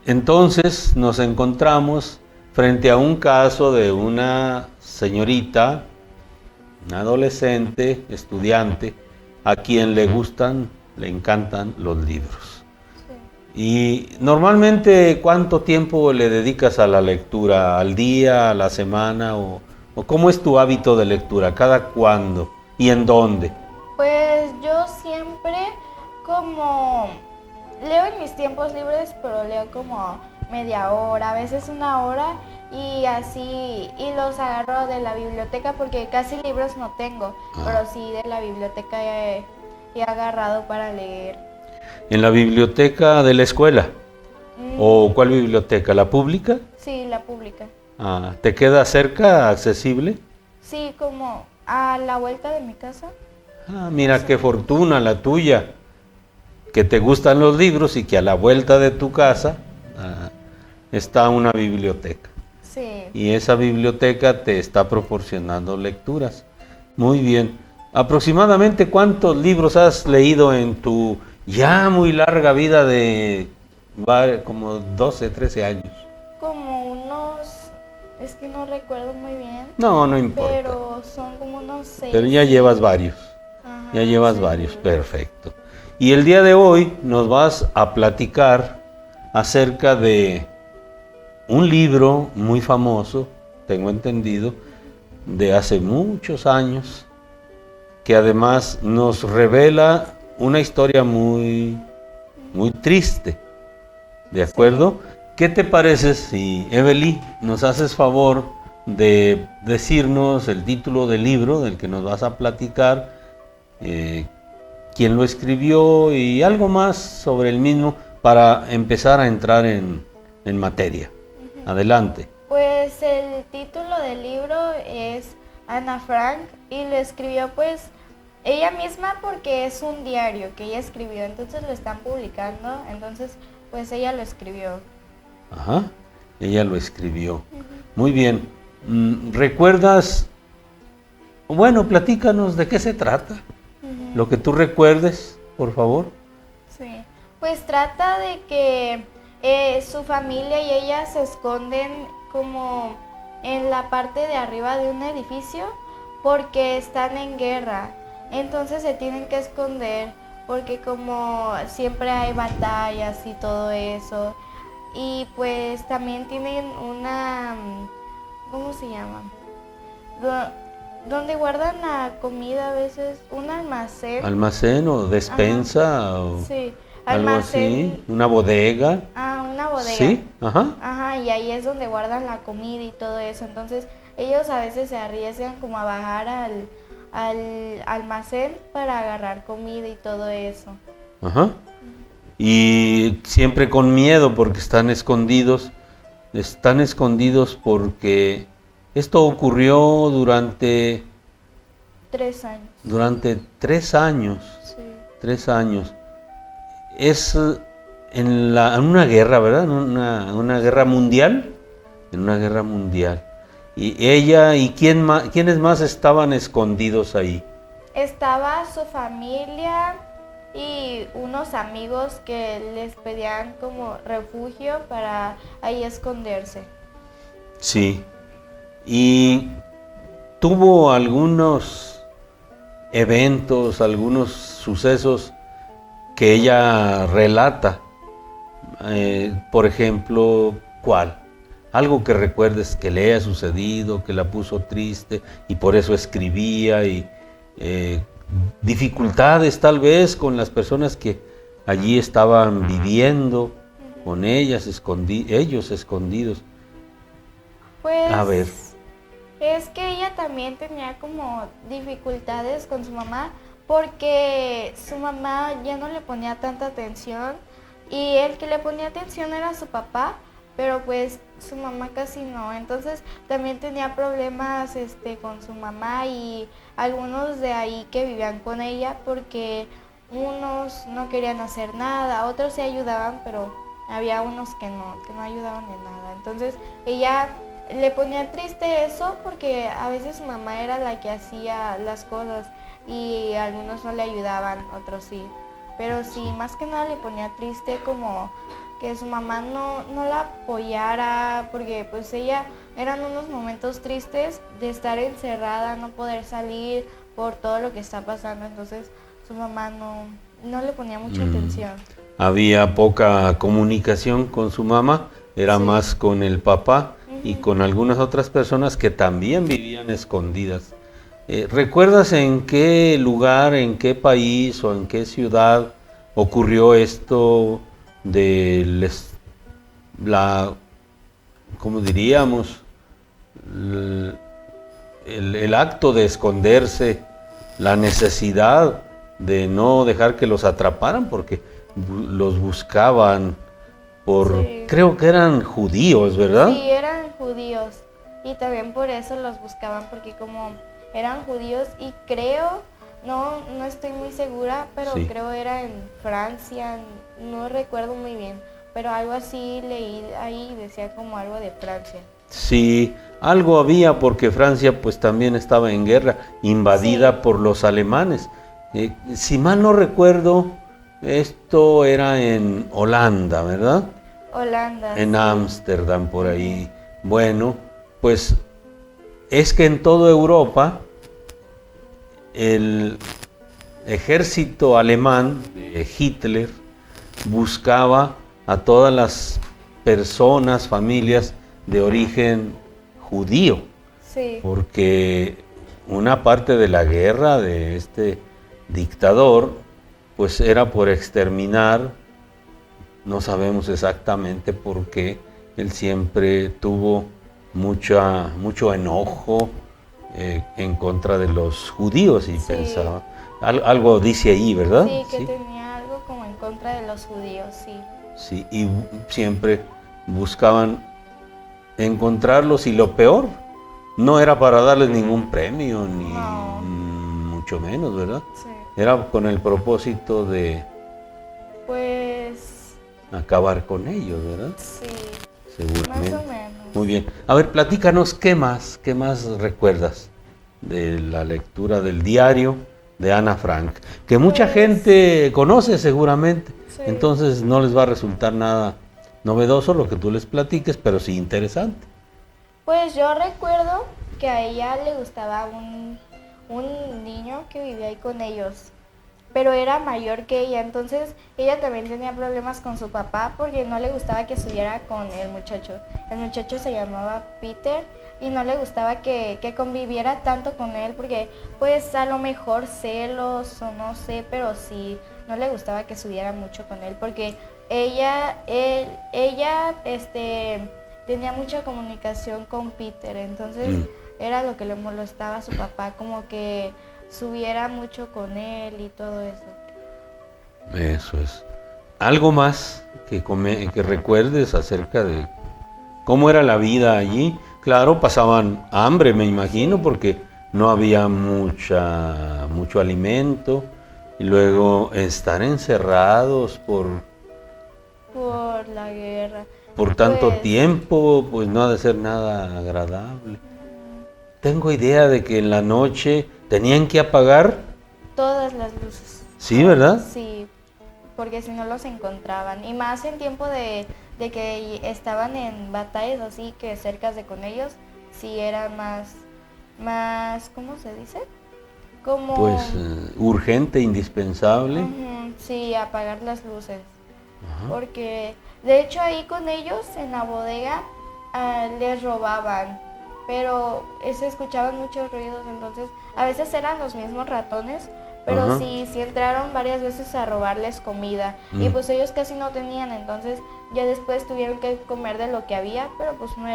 entonces nos encontramos frente a un caso de una señorita, una adolescente, estudiante, a quien le encantan los libros. Y normalmente, ¿cuánto tiempo le dedicas a la lectura? ¿Al día, a la semana? ¿O cómo es tu hábito de lectura? ¿Cada cuándo? ¿Y en dónde? Pues yo siempre como leo en mis tiempos libres, pero leo como media hora, a veces una hora y así, y los agarro de la biblioteca porque casi libros no tengo, pero sí de la biblioteca he agarrado para leer. ¿En la biblioteca de la escuela? Mm, ¿O cuál biblioteca? ¿La pública? sí, la pública. Ah, ¿te queda cerca, accesible? Sí, como a la vuelta de mi casa. Ah, mira qué fortuna la tuya, que te gustan los libros y que a la vuelta de tu casa está una biblioteca. Sí. Y esa biblioteca te está proporcionando lecturas. Muy bien. ¿Aproximadamente cuántos libros has leído en tu ya muy larga vida de como 12, 13 años? Como unos, es que no recuerdo muy bien, No importa. pero son como unos 6. Pero ya llevas varios. Ajá, Ya llevas sí. varios, perfecto. Y el día de hoy nos vas a platicar acerca de un libro muy famoso, tengo entendido, de hace muchos años, que además nos revela una historia muy triste. ¿De acuerdo? ¿Qué te parece si, Evely, nos haces favor de decirnos el título del libro del que nos vas a platicar, quién lo escribió y algo más sobre el mismo para empezar a entrar en materia? Adelante. Pues el título del libro es Ana Frank y lo escribió pues ella misma porque es un diario que ella escribió, entonces lo están publicando, entonces pues ella lo escribió. Ajá, ella lo escribió. Muy bien. ¿Recuerdas? Bueno, platícanos de qué se trata. Lo que tú recuerdes, por favor. Sí, pues trata de que su familia y ella se esconden como en la parte de arriba de un edificio porque están en guerra. Entonces se tienen que esconder porque como siempre hay batallas y todo eso. Y pues también tienen una, ¿cómo se llama? Donde guardan la comida a veces, un almacén. ¿Almacén o despensa? O Sí, algo almacén. así. ¿Una bodega? Una bodega. Sí, ajá. Ajá, y ahí es donde guardan la comida y todo eso. Entonces ellos a veces se arriesgan como a bajar al almacén para agarrar comida y todo eso. Ajá. Y siempre con miedo porque están escondidos. Están escondidos porque esto ocurrió durante 3 años. Durante 3 años. Sí. 3 años. Es en una guerra, ¿verdad? En una guerra mundial. En una guerra mundial. Y ella y quiénes más estaban escondidos ahí. Estaba su familia y unos amigos que les pedían como refugio para ahí esconderse. Sí. Y tuvo algunos eventos, algunos sucesos que ella relata. Por ejemplo, ¿cuál? Algo que recuerdes que le haya sucedido, que la puso triste y por eso escribía, y dificultades tal vez con las personas que allí estaban viviendo, con ellos escondidos. Pues A ver. es que ella también tenía como dificultades con su mamá porque su mamá ya no le ponía tanta atención y el que le ponía atención era su papá, pero pues su mamá casi no. Entonces también tenía problemas con su mamá y algunos de ahí que vivían con ella porque unos no querían hacer nada, otros sí ayudaban, pero había unos que no ayudaban en nada. Entonces ella le ponía triste eso porque a veces su mamá era la que hacía las cosas y algunos no le ayudaban, otros sí. Pero sí, más que nada le ponía triste como que su mamá no la apoyara, porque pues ella eran unos momentos tristes de estar encerrada, no poder salir por todo lo que está pasando, entonces su mamá no le ponía mucha atención. Había poca comunicación con su mamá, era Sí. más con el papá y con algunas otras personas que también vivían escondidas. ¿Recuerdas en qué lugar, en qué país o en qué ciudad ocurrió esto de ¿cómo diríamos? El acto de esconderse, la necesidad de no dejar que los atraparan porque los buscaban Sí. creo que eran judíos, ¿verdad? Sí, eran judíos y también por eso los buscaban, porque como eran judíos y creo, no estoy muy segura, pero Sí. creo era en Francia, no recuerdo muy bien, pero algo así leí ahí, decía como algo de Francia. Sí, algo había porque Francia pues también estaba en guerra, invadida Sí. por los alemanes. Si mal no recuerdo, esto era en Holanda, ¿verdad? Holanda. En Sí. Ámsterdam, por ahí. Bueno, pues es que en toda Europa el ejército alemán de Hitler buscaba a todas las personas, familias de origen judío, Sí. porque una parte de la guerra de este dictador pues era por exterminar, no sabemos exactamente por qué, él siempre tuvo mucho enojo en contra de los judíos y Sí. pensaba, algo dice ahí, ¿verdad? Sí, que tenía algo como en contra de los judíos, sí. Sí, y siempre buscaban encontrarlos y lo peor, no era para darles ningún premio ni No. mucho menos, ¿verdad? Sí. Era con el propósito de Pues acabar con ellos, ¿verdad? sí, Seguramente. más o menos. Muy bien. A ver, platícanos, qué más recuerdas de la lectura del diario de Ana Frank? Que mucha Pues, gente conoce seguramente, sí. entonces no les va a resultar nada novedoso lo que tú les platiques, pero sí interesante. Pues yo recuerdo que a ella le gustaba un niño que vivía ahí con ellos, pero era mayor que ella, entonces ella también tenía problemas con su papá porque no le gustaba que estuviera con el muchacho. El muchacho se llamaba Peter y no le gustaba que conviviera tanto con él porque pues a lo mejor celos o no sé, pero sí, no le gustaba que estuviera mucho con él porque ella tenía mucha comunicación con Peter, entonces era lo que le molestaba a su papá, como que subiera mucho con él y todo eso. Eso es. ¿Algo más que recuerdes acerca de cómo era la vida allí? Claro, pasaban hambre, me imagino, porque no había mucho alimento. Y luego estar encerrados por la guerra. Por tanto Pues, tiempo, pues no ha de ser nada agradable. Tengo idea de que en la noche tenían que apagar. todas las luces. Sí, ¿verdad? Sí, porque si no los encontraban. Y más en tiempo de que estaban en batallas así, que cerca de con ellos, sí era más, ¿cómo se dice? Como... Pues urgente, indispensable. Ujú, sí, apagar las luces. Ajá. Porque de hecho ahí con ellos en la bodega les robaban, pero se escuchaban muchos ruidos, entonces a veces eran los mismos ratones, pero Ajá. sí entraron varias veces a robarles comida y pues ellos casi no tenían, entonces ya después tuvieron que comer de lo que había, pero pues no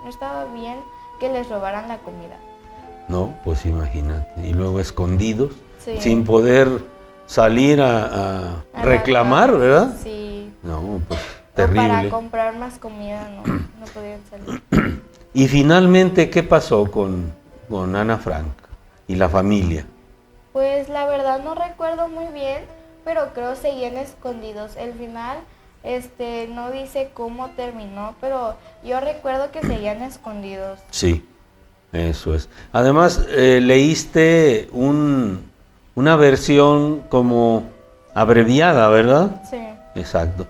estaba bien que les robaran la comida. No, pues imagínate. Y luego escondidos, Sí. sin poder salir a reclamar, ¿verdad? Sí. No, pues O para terrible. comprar más comida no podían salir. Y finalmente, ¿qué pasó con Ana Frank y la familia? Pues la verdad no recuerdo muy bien, pero creo seguían escondidos. El final, no dice cómo terminó, pero yo recuerdo que seguían escondidos. Sí, eso es. Además, leíste una versión como abreviada, ¿verdad? Sí. Exacto.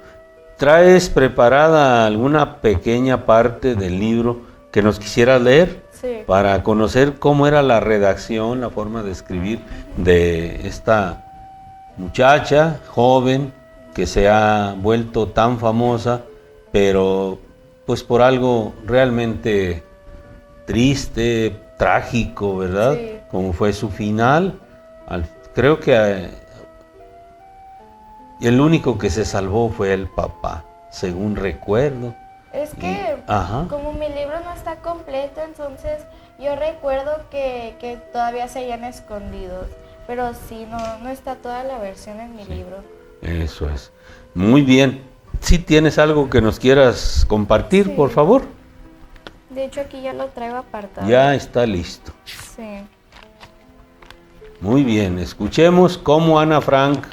¿Traes preparada alguna pequeña parte del libro que nos quisieras leer? Sí. Para conocer cómo era la redacción, la forma de escribir de esta muchacha joven que se ha vuelto tan famosa, pero pues por algo realmente triste, trágico, ¿verdad? Sí. Como fue su final. Creo que el único que se salvó fue el papá, según recuerdo. Es que Ajá. como mi libro no está completo, entonces yo recuerdo que todavía seguían escondidos. Pero sí, no está toda la versión en mi libro. Eso es. Muy bien. Si tienes algo que nos quieras compartir, Sí. por favor. De hecho aquí ya lo traigo apartado. Ya está listo. Sí. Muy bien. Escuchemos cómo Ana Frank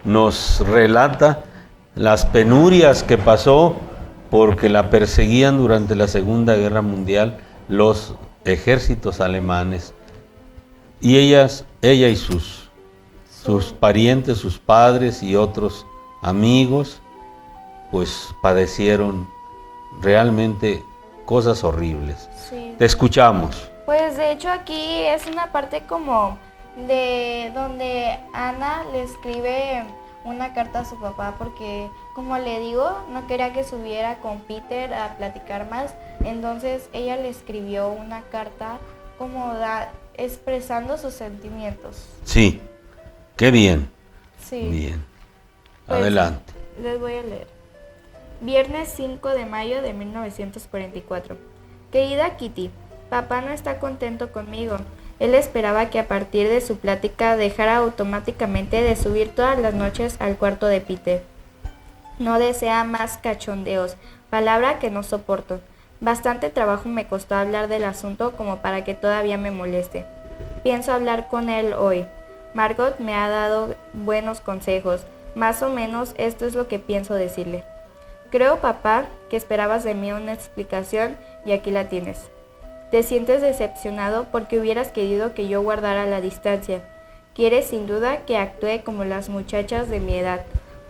nos relata las penurias que pasó porque la perseguían durante la Segunda Guerra Mundial los ejércitos alemanes. Y ella y sus parientes, sus padres y otros amigos, pues padecieron realmente cosas horribles. Sí. Te escuchamos. Pues de hecho aquí es una parte como de donde Ana le escribe una carta a su papá porque, como le digo, no quería que subiera con Peter a platicar más, entonces ella le escribió una carta como expresando sus sentimientos. Sí, qué bien. Sí. Bien. Pues, Adelante. Les voy a leer. Viernes 5 de mayo de 1944. Querida Kitty, papá no está contento conmigo. Él esperaba que a partir de su plática dejara automáticamente de subir todas las noches al cuarto de Peter. No desea más cachondeos, palabra que no soporto. Bastante trabajo me costó hablar del asunto como para que todavía me moleste. Pienso hablar con él hoy. Margot me ha dado buenos consejos. Más o menos esto es lo que pienso decirle. Creo, papá, que esperabas de mí una explicación y aquí la tienes. Te sientes decepcionado porque hubieras querido que yo guardara la distancia. Quieres sin duda que actúe como las muchachas de mi edad,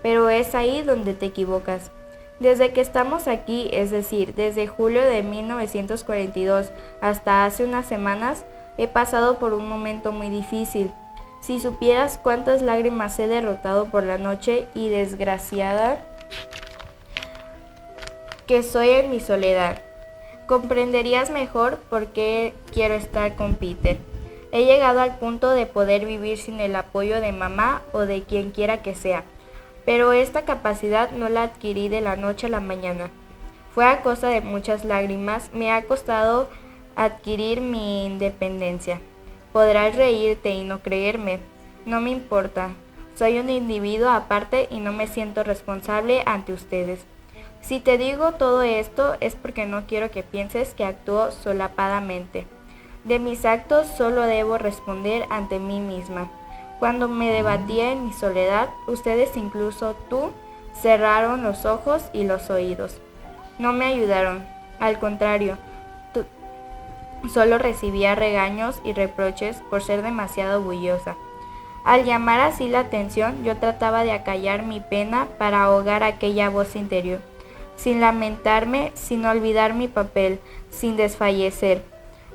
pero es ahí donde te equivocas. Desde que estamos aquí, es decir, desde julio de 1942 hasta hace unas semanas, he pasado por un momento muy difícil. Si supieras cuántas lágrimas he derrotado por la noche y desgraciada que soy en mi soledad, comprenderías mejor por qué quiero estar con Peter. He llegado al punto de poder vivir sin el apoyo de mamá o de quien quiera que sea, pero esta capacidad no la adquirí de la noche a la mañana. Fue a costa de muchas lágrimas, me ha costado adquirir mi independencia. Podrás reírte y no creerme, no me importa. Soy un individuo aparte y no me siento responsable ante ustedes. Si te digo todo esto es porque no quiero que pienses que actúo solapadamente. De mis actos solo debo responder ante mí misma. Cuando me debatía en mi soledad, ustedes, incluso tú, cerraron los ojos y los oídos. No me ayudaron, al contrario, solo recibía regaños y reproches por ser demasiado bullosa. Al llamar así la atención, yo trataba de acallar mi pena para ahogar aquella voz interior, sin lamentarme, sin olvidar mi papel, sin desfallecer.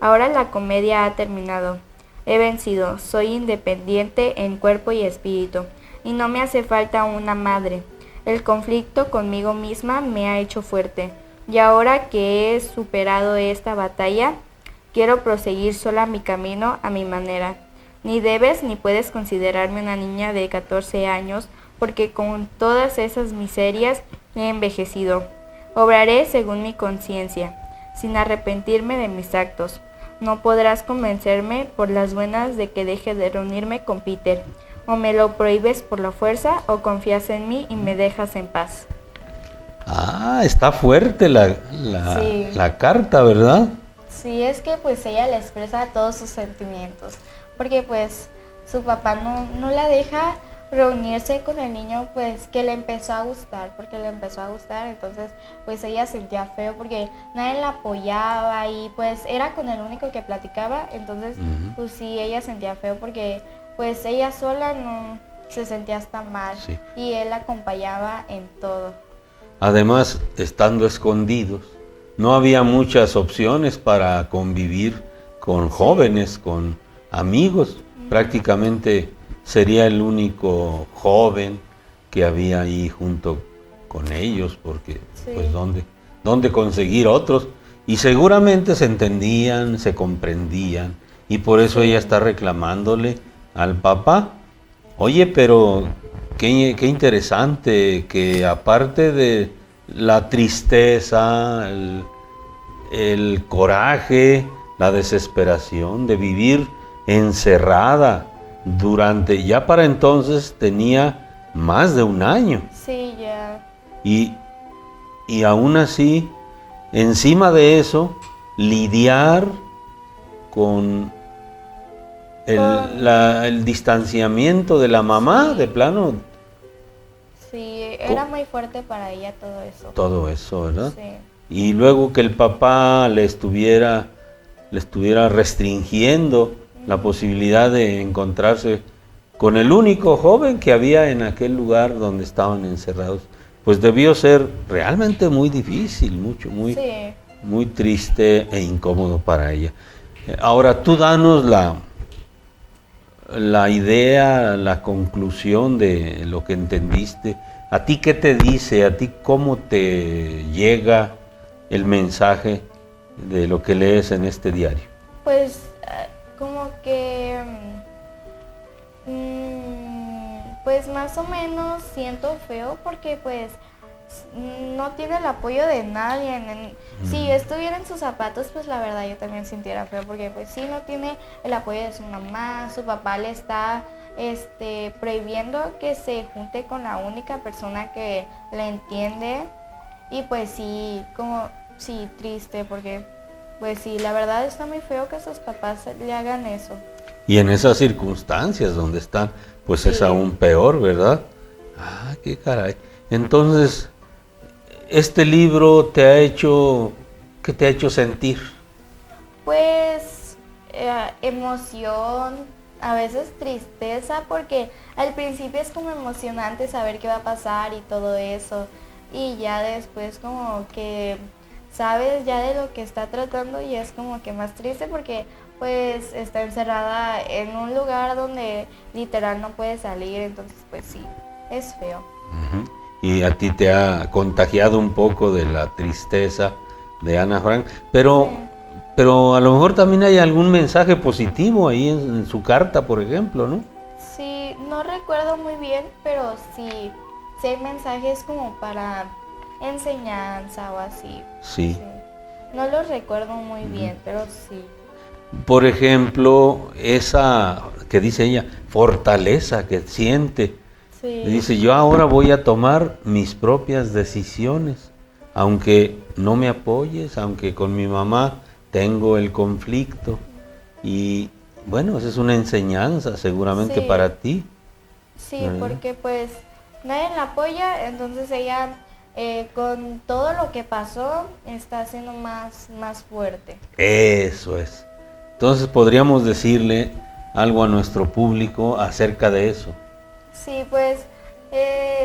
Ahora la comedia ha terminado. He vencido, soy independiente en cuerpo y espíritu, y no me hace falta una madre. El conflicto conmigo misma me ha hecho fuerte, y ahora que he superado esta batalla, quiero proseguir sola mi camino a mi manera. Ni debes ni puedes considerarme una niña de 14 años, porque con todas esas miserias he envejecido. Obraré según mi conciencia, sin arrepentirme de mis actos. No podrás convencerme por las buenas de que deje de reunirme con Peter. O me lo prohíbes por la fuerza, o confías en mí y me dejas en paz. Está fuerte Sí. la carta, ¿verdad? Sí, es que pues ella le expresa todos sus sentimientos, porque pues su papá no la deja reunirse con el niño pues que le empezó a gustar, entonces pues ella sentía feo porque nadie la apoyaba y pues era con el único que platicaba, entonces pues sí, ella sentía feo porque pues ella sola no se sentía hasta mal, Sí. y él la acompañaba en todo. Además, estando escondidos, no había muchas opciones para convivir con jóvenes, con amigos. Prácticamente sería el único joven que había ahí junto con ellos, porque Sí. pues ¿dónde conseguir otros? Y seguramente se entendían, se comprendían, y por eso ella está reclamándole al papá. Oye, pero qué interesante que aparte de la tristeza, el coraje, la desesperación de vivir encerrada durante, ya para entonces tenía más de un año. Sí, ya. Y aún así, encima de eso, lidiar con el distanciamiento de la mamá, de plano, Sí, era muy fuerte para ella todo eso, ¿verdad? Sí. Y luego que el papá le estuviera restringiendo la posibilidad de encontrarse con el único joven que había en aquel lugar donde estaban encerrados, pues debió ser realmente muy difícil, muy Sí. triste e incómodo para ella. Ahora tú danos la idea, la conclusión de lo que entendiste. ¿A ti qué te dice? ¿A ti cómo te llega el mensaje de lo que lees en este diario? Pues como que pues más o menos siento feo porque pues no tiene el apoyo de nadie. Si yo estuviera en sus zapatos, pues la verdad yo también sintiera feo porque pues sí no tiene el apoyo de su mamá, su papá le está prohibiendo que se junte con la única persona que le entiende, y pues sí, triste porque pues sí, la verdad está muy feo que sus papás le hagan eso. Y en esas circunstancias donde están, pues Sí. es aún peor, ¿verdad? Qué caray. Entonces, este libro ¿qué te ha hecho sentir? Pues emoción, a veces tristeza, porque al principio es como emocionante saber qué va a pasar y todo eso, y ya después como que sabes ya de lo que está tratando y es como que más triste porque pues está encerrada en un lugar donde literal no puede salir, entonces pues sí, es feo. Ujú. Y a ti te ha contagiado un poco de la tristeza de Ana Frank, pero a lo mejor también hay algún mensaje positivo ahí en su carta, por ejemplo, ¿no? Sí, no recuerdo muy bien, pero sí hay mensajes como para enseñanza o así. Sí. No los recuerdo muy bien, pero sí. Por ejemplo, esa que dice ella, fortaleza que siente. Sí. Dice, yo ahora voy a tomar mis propias decisiones, aunque no me apoyes, aunque con mi mamá tengo el conflicto. Y bueno, esa es una enseñanza seguramente Sí. para ti. Sí, ¿verdad? porque pues nadie la apoya, entonces ella con todo lo que pasó está siendo más fuerte. Eso es. Entonces podríamos decirle algo a nuestro público acerca de eso. Sí, pues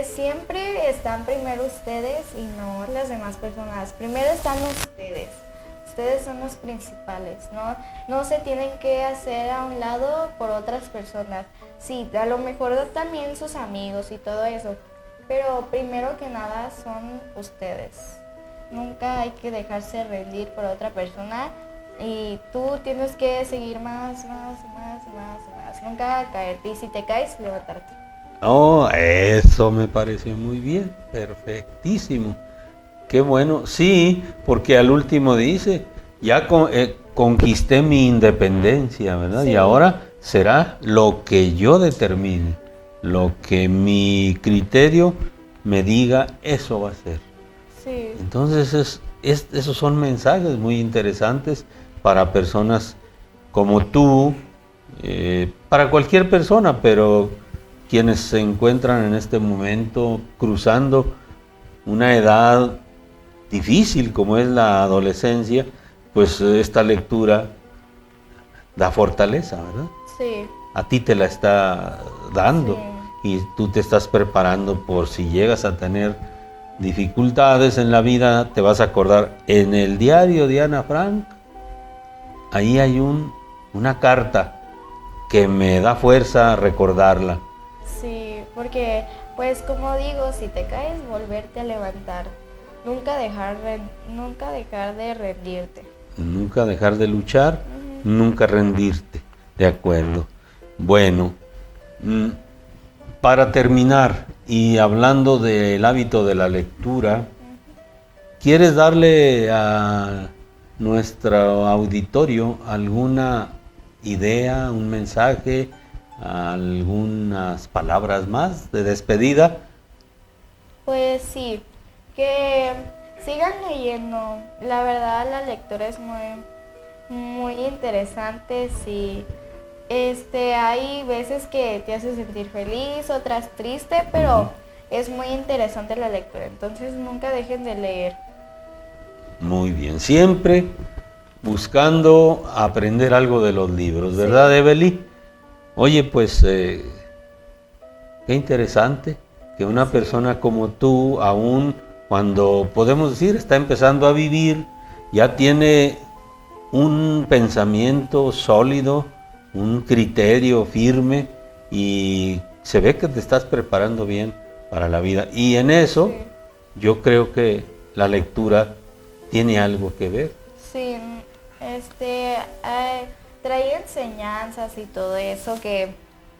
siempre están primero ustedes y no las demás personas. Primero están ustedes. Ustedes son los principales, ¿no? No se tienen que hacer a un lado por otras personas. Sí, a lo mejor también sus amigos y todo eso, pero primero que nada son ustedes. Nunca hay que dejarse rendir por otra persona y tú tienes que seguir más. Nunca caerte y si te caes, levantarte. Oh, eso me pareció muy bien, perfectísimo. Qué bueno, sí, porque al último dice, ya conquisté mi independencia, ¿verdad? Sí. Y ahora será lo que yo determine, lo que mi criterio me diga, eso va a ser. Sí. Entonces esos son mensajes muy interesantes para personas como tú, para cualquier persona, pero quienes se encuentran en este momento cruzando una edad difícil como es la adolescencia, pues esta lectura da fortaleza, ¿verdad? Sí. A ti te la está dando y tú te estás preparando por si llegas a tener dificultades en la vida, te vas a acordar en el diario de Ana Frank, ahí hay una carta que me da fuerza a recordarla. Sí, porque pues como digo, si te caes, volverte a levantar. Nunca dejar de rendirte. Nunca dejar de luchar, nunca rendirte. De acuerdo. Bueno, para terminar y hablando del hábito de la lectura, ¿quieres darle a nuestro auditorio alguna idea, un mensaje, algunas palabras más de despedida? Pues sí, que sigan leyendo. La verdad la lectura es muy interesante. Sí. Hay veces que te hace sentir feliz, otras triste, pero es muy interesante la lectura. Entonces nunca dejen de leer. Muy bien, siempre buscando aprender algo de los libros, ¿verdad, Evely? Oye, pues qué interesante que una persona como tú, aún cuando podemos decir está empezando a vivir, ya tiene un pensamiento sólido, un criterio firme y se ve que te estás preparando bien para la vida. Y en eso yo creo que la lectura tiene algo que ver. Sí, trae enseñanzas y todo eso que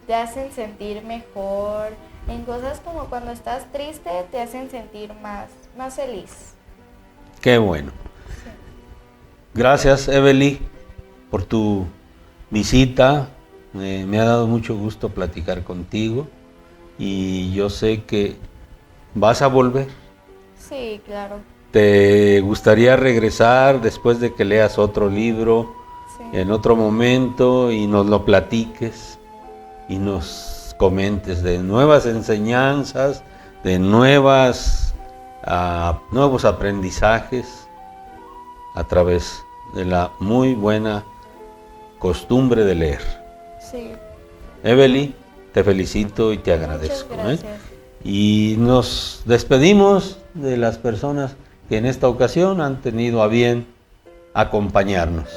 te hacen sentir mejor. En cosas como cuando estás triste te hacen sentir más feliz. Qué bueno. Sí. Gracias, Evely, por tu visita. Me ha dado mucho gusto platicar contigo y yo sé que vas a volver. Sí, claro. ¿Te gustaría regresar después de que leas otro libro en otro momento y nos lo platiques y nos comentes de nuevas enseñanzas, de nuevos aprendizajes a través de la muy buena costumbre de leer? Sí. Evely, te felicito y te agradezco. Muchas gracias. Y nos despedimos de las personas que en esta ocasión han tenido a bien acompañarnos.